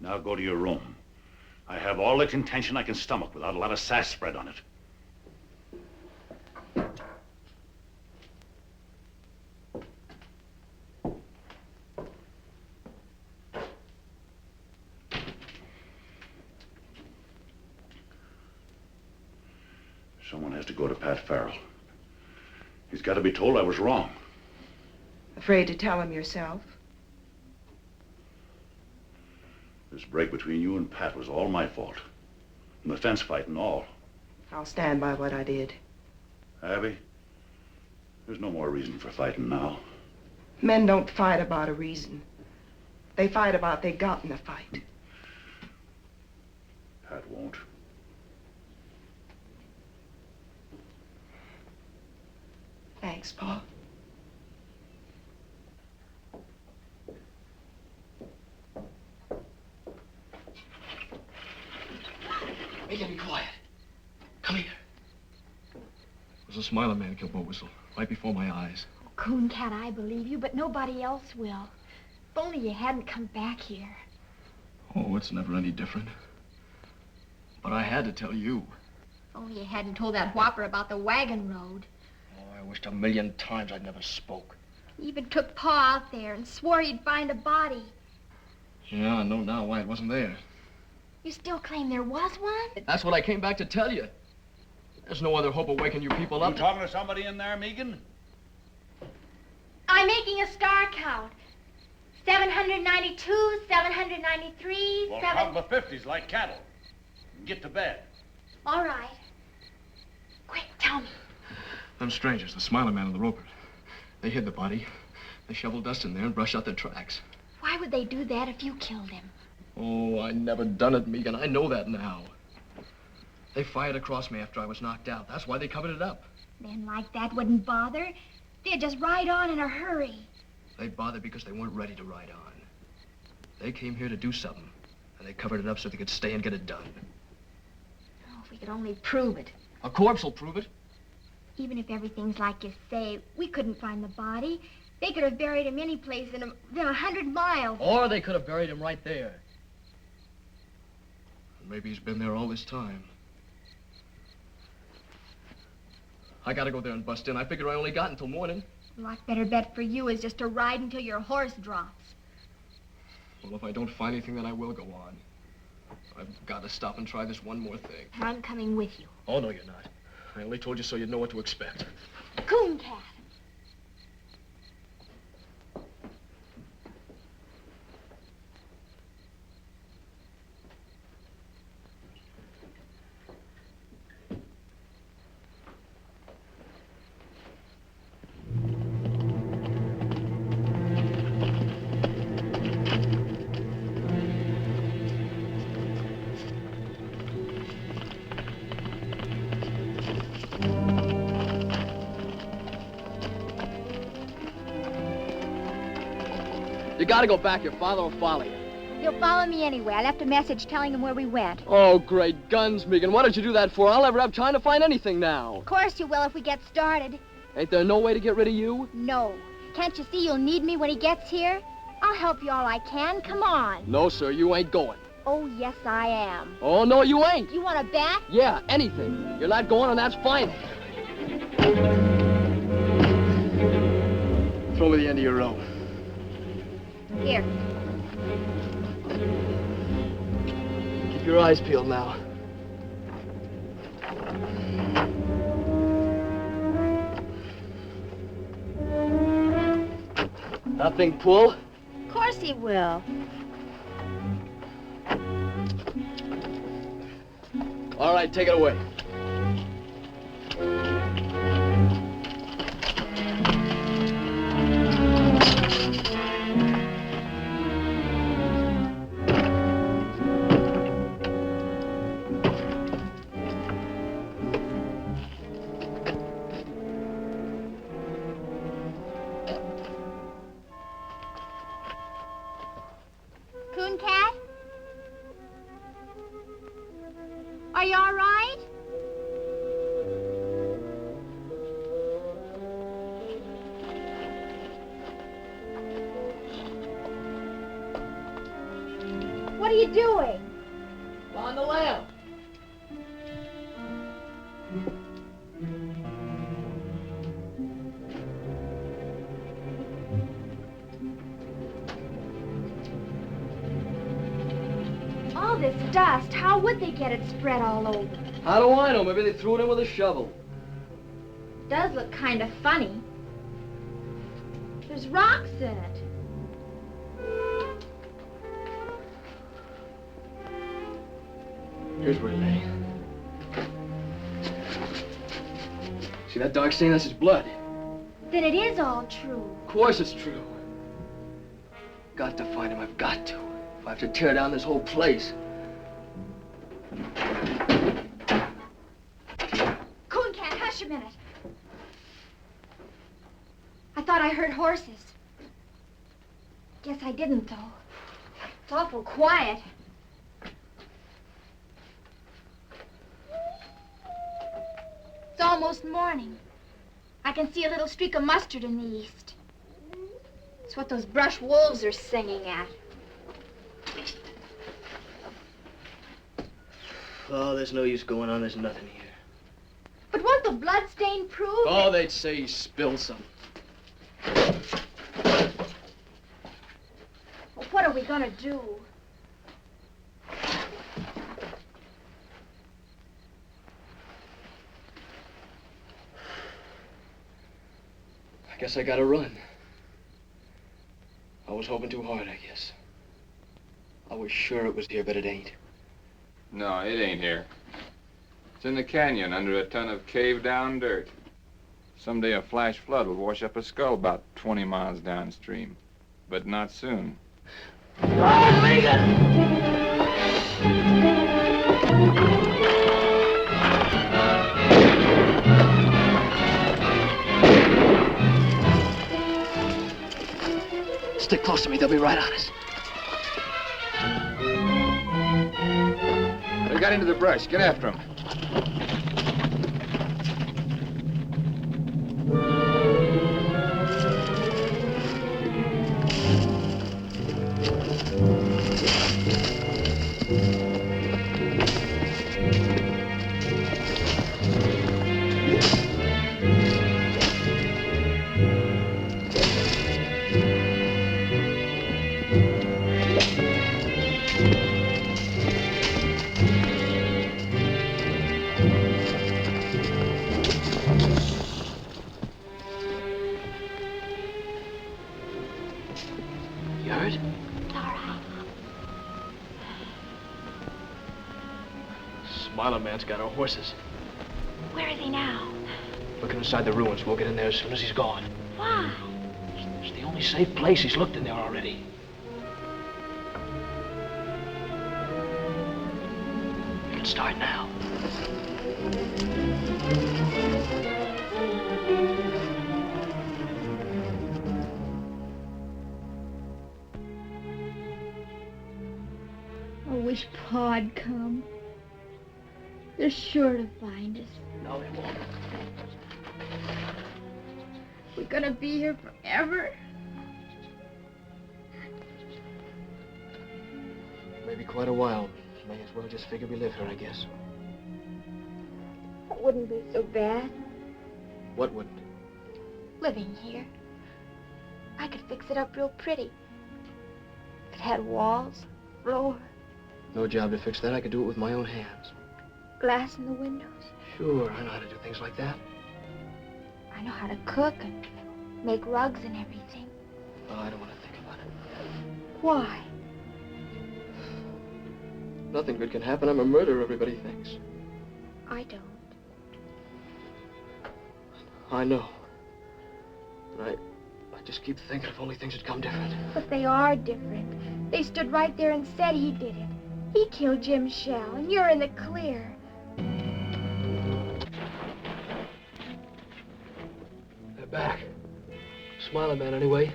Now go to your room. I have all the contention I can stomach without a lot of sass spread on it. Someone has to go to Pat Farrell. He's got to be told I was wrong. Afraid to tell him yourself? This break between you and Pat was all my fault. And the fence fight and all. I'll stand by what I did. Abby, there's no more reason for fighting now. Men don't fight about a reason. They fight about they got in the fight. Pat won't. Thanks, Paul. Make it be quiet. Come here. It was a Smiler man killed Boat Whistle, right before my eyes. Cooncat, I believe you, but nobody else will. If only you hadn't come back here. Oh, it's never any different. But I had to tell you. If only you hadn't told that whopper about the wagon road. Oh, I wished 1,000,000 times I'd never spoke. He even took Pa out there and swore he'd find a body. Yeah, I know now why it wasn't there. You still claim there was one? That's what I came back to tell you. There's no other hope of waking you people up. You talking to somebody in there, Megan? I'm making a star count. 792, 793, Well, count the 50s like cattle. And get to bed. All right. Quick, tell me. Them strangers, the Smiler man and the roper, they hid the body. They shoveled dust in there and brushed out their tracks. Why would they do that if you killed him? Oh, I never done it, Megan. I know that now. They fired across me after I was knocked out. That's why they covered it up. Men like that wouldn't bother. They'd just ride on in a hurry. They bothered because they weren't ready to ride on. They came here to do something, and they covered it up so they could stay and get it done. Oh, if we could only prove it. A corpse will prove it. Even if everything's like you say, we couldn't find the body. They could have buried him any place within 100 miles. Or they could have buried him right there. Maybe he's been there all this time. I gotta go there and bust in. I figure I only got until morning. A lot better bet for you is just to ride until your horse drops. Well, if I don't find anything, then I will go on. I've got to stop and try this one more thing. I'm coming with you. Oh, no, you're not. I only told you so you'd know what to expect. Cooncat. You gotta go back. Your father will follow you. He'll follow me anyway. I left a message telling him where we went. Oh, great guns, Megan. What did you do that for? I'll never have time to find anything now. Of course you will if we get started. Ain't there no way to get rid of you? No. Can't you see you'll need me when he gets here? I'll help you all I can. Come on. No, sir, you ain't going. Oh, yes, I am. Oh, no, you ain't. You want to bet? Yeah, anything. You're not going, and that's fine. Throw me the end of your rope. Here. Keep your eyes peeled now. Nothing pull? Of course he will. All right, take it away. Coon Cat? Are you all right? What are you doing? On the lamp. All this dust, how would they get it spread all over? How do I know? Maybe they threw it in with a shovel. It does look kind of funny. There's rocks in it. Here's where it lay. See that dark stain? That's his blood. Then it is all true. Of course it's true. Got to find him. I've got to. If I have to tear down this whole place. Coon Cat, hush a minute. I thought I heard horses. Guess I didn't, though. It's awful quiet. It's almost morning. I can see a little streak of mustard in the east. It's what those brush wolves are singing at. Oh, there's no use going on. There's nothing here. But won't the blood stain prove? Oh, they'd say he spilled some. Well, what are we gonna do? I guess I gotta run. I was hoping too hard, I guess. I was sure it was here, but it ain't. No, it ain't here. It's in the canyon under a ton of caved-down dirt. Someday a flash flood will wash up a skull about 20 miles downstream. But not soon. Stick close to me. They'll be right on us. They got into the brush. Get after them. Man's got our horses. Where is he now? Looking inside the ruins. We'll get in there as soon as he's gone. Why? It's the only safe place. He's looked in there already. We can start now. I wish Pa'd come. They're sure to find us. No, they won't. We're gonna be here forever. Maybe quite a while. May as well just figure we live here, I guess. It wouldn't be so bad What wouldn't? living here. I could fix it up real pretty. If it had walls, floor, No job to fix that. I could do it with my own hands. glass in the windows. Sure, I know how to do things like that. I know how to cook and make rugs and everything. Oh, I don't want to think about it. Why? Nothing good can happen. I'm a murderer, everybody thinks. I don't. I know. But I just keep thinking if only things had come different. But they are different. They stood right there and said he did it. He killed Jim Shell, and you're in the clear. They're back. Smiling man, anyway.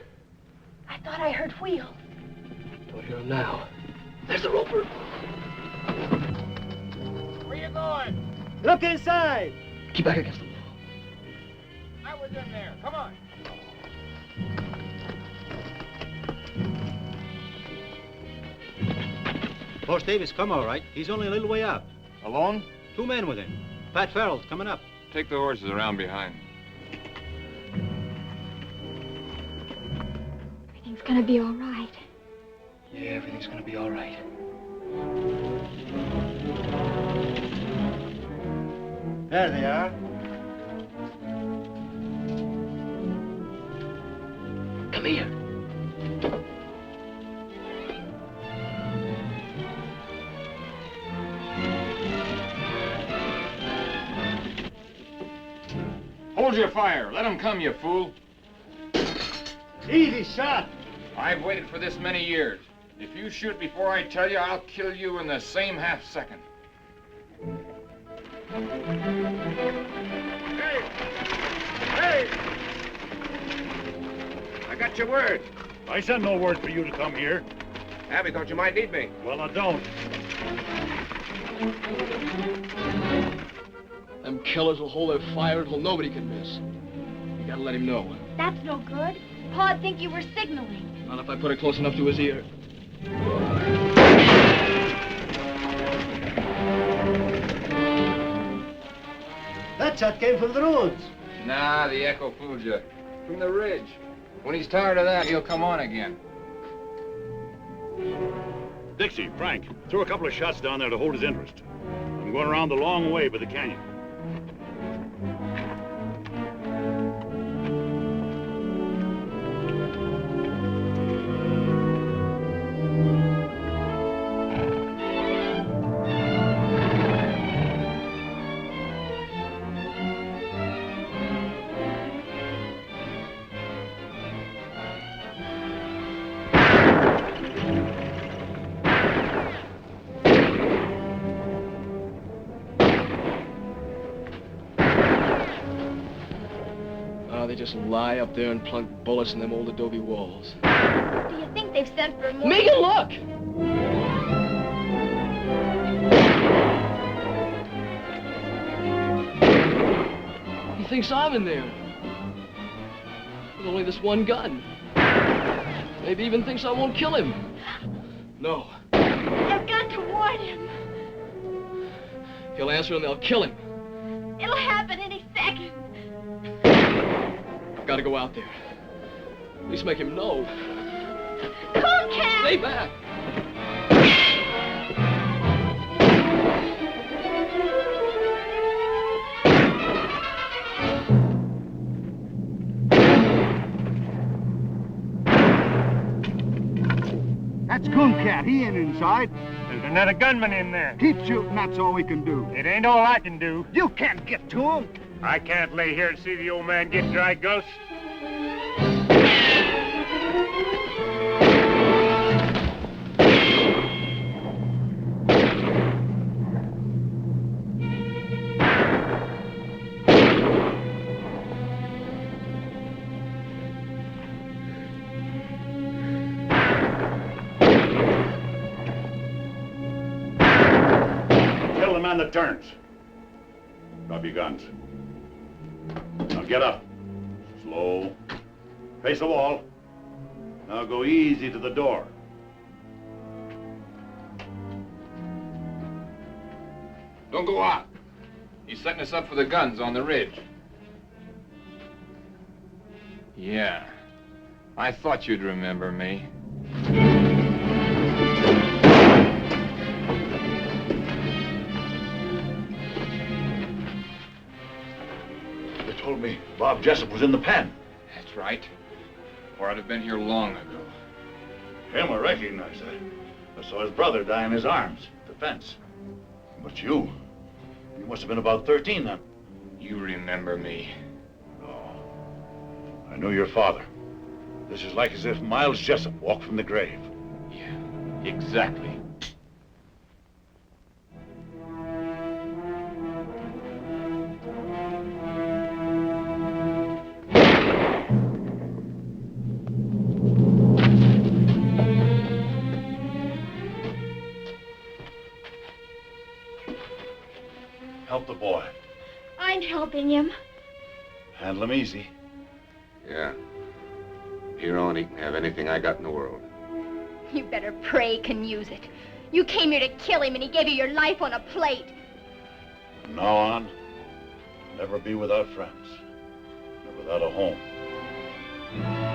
I thought I heard wheels. Don't hear him now. There's the roper. Where you going? Look inside. Keep back against the wall. I was in there. Come on. Horse Davis come all right. He's only a little way up. Alone? 2 men with him. Pat Farrell's coming up. Take the horses around behind. Everything's gonna be all right. Yeah, everything's gonna be all right. There they are. Come here. Hold your fire. Let them come, you fool. Easy shot. I've waited for this many years. If you shoot before I tell you, I'll kill you in the same half second. Hey! Hey! I got your word. I sent no word for you to come here. Abby, thought you might need me. Well, I don't. Them killers will hold their fire until nobody can miss. You gotta let him know. That's no good. Pa'd think you were signaling. Not if I put it close enough to his ear. That shot came from the roads. Nah, the echo fooled you. From the ridge. When he's tired of that, he'll come on again. Dixie, Frank, throw a couple of shots down there to hold his interest. I'm going around the long way by the canyon. They just lie up there and plunk bullets in them old adobe walls. Do you think they've sent for more? Megan, look! He thinks I'm in there. With only this one gun. Maybe even thinks I won't kill him. No. I've got to warn him. He'll answer and they'll kill him. It'll happen any second. I've got to go out there. At least make him know. Come, Cat! Stay back! That's Cooncat. He ain't inside. There's another gunman in there. Keep shooting. That's all we can do. It ain't all I can do. You can't get to him. I can't lay here and see the old man get dry gulched. man that turns. Drop your guns. Now get up. Slow. Face the wall. Now go easy to the door. Don't go out. He's setting us up for the guns on the ridge. Yeah. I thought you'd remember me. They told me Bob Jessup was in the pen. That's right. Or I'd have been here long ago. Him, I recognize that. I saw his brother die in his arms at the fence. But you must have been about 13 then. You remember me. I knew your father. This is like as if Miles Jessup walked from the grave. Yeah, exactly. Help the boy. I'm helping him. Handle him easy. Yeah. Here on, he can have anything I got in the world. You better pray can use it. You came here to kill him and he gave you your life on a plate. From now on, never be without friends. Never without a home.